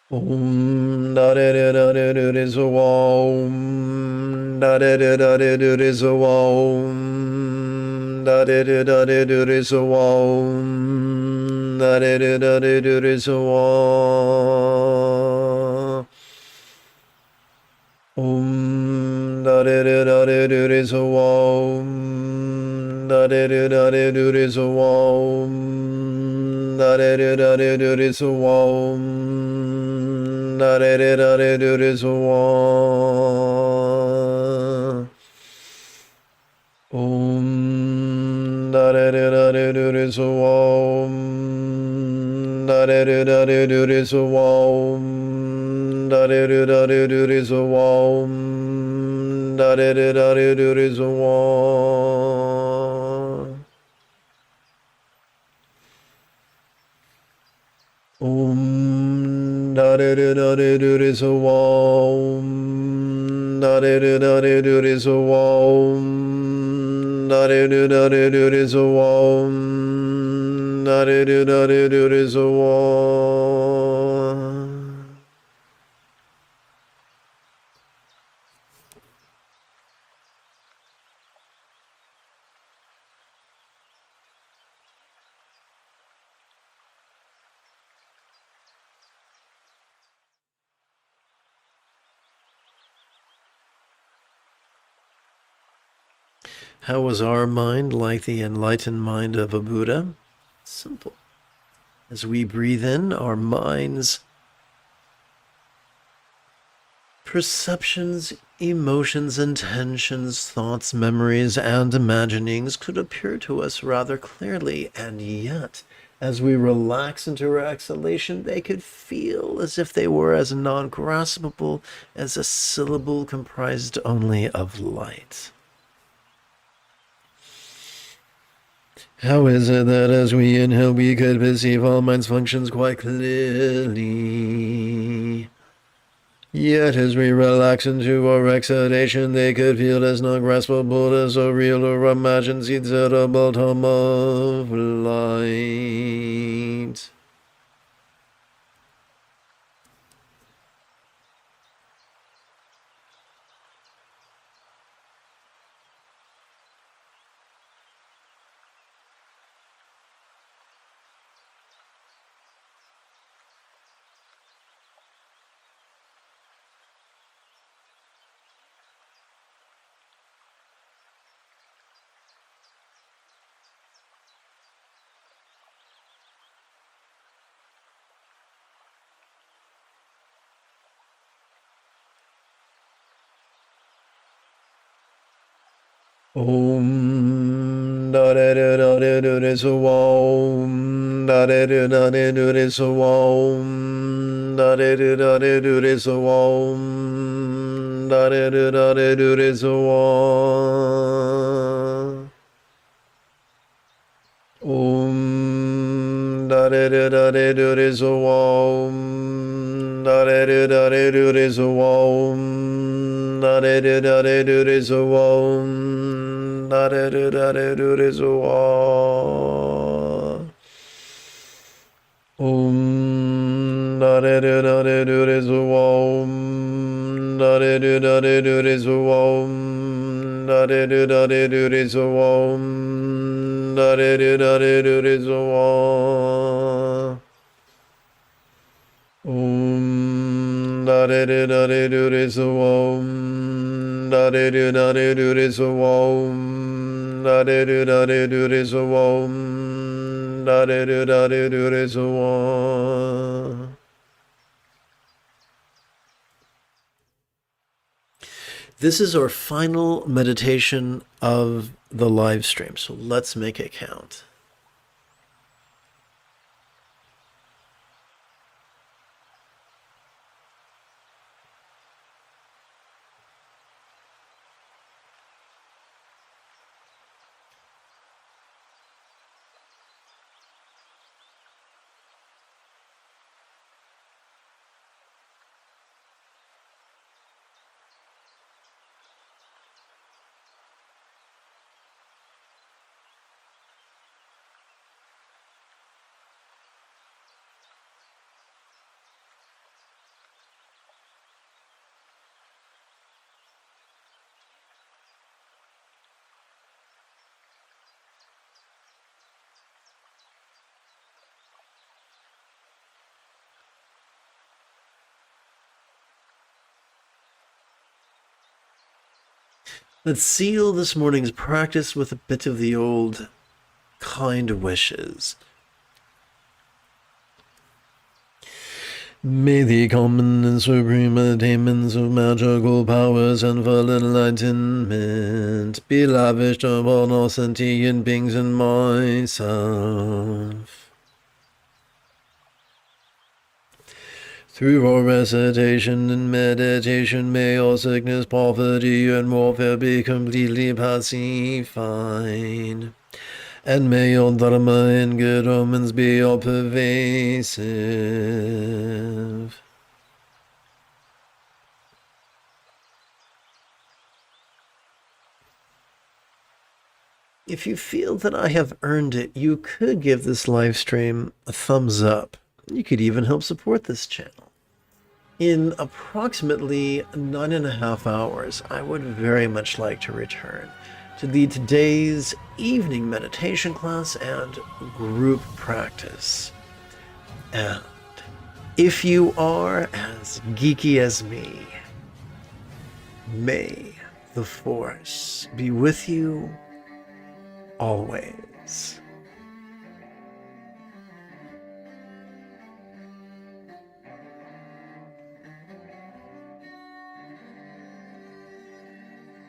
Om da de de da de de de so om da de de da de de de so om da de de da de de de so om da de de da de de de so om da de de da de de de so om da de de da de de de so om da de de da de de de so om da de de da de de de so om da de de da de de de so om da de de da de de de so om da de de da de de de so om da de de da de de de so om da de de da de de de so om da de de da de de de so om da de de da de de de so om da de de da de de de so How was our mind like the enlightened mind of a Buddha? Simple. As we breathe in, our minds, perceptions, emotions, intentions, thoughts, memories, and imaginings could appear to us rather clearly, and yet, as we relax into our exhalation, they could feel as if they were as non-graspable as a syllable comprised only of light. How is it that as we inhale, we could perceive all mind's functions quite clearly? Yet as we relax into our exhalation, they could feel as non-graspable as a real or imagined considerable tome of light. Om da de de da de de de so om da de de da de de de so om da de de da de de de so om da de de da de de de so om da This is our final meditation of the live stream, so let's make it count. Let's seal this morning's practice with a bit of the old kind wishes. May the common and supreme attainments of magical powers and full enlightenment be lavished upon all sentient beings and myself. Through our recitation and meditation, may all sickness, poverty, and warfare be completely pacified. And may all dharma and good omens be all pervasive. If you feel that I have earned it, you could give this live stream a thumbs up. You could even help support this channel. In approximately 9.5 hours, I would very much like to return to lead today's evening meditation class and group practice. And if you are as geeky as me, may the Force be with you always.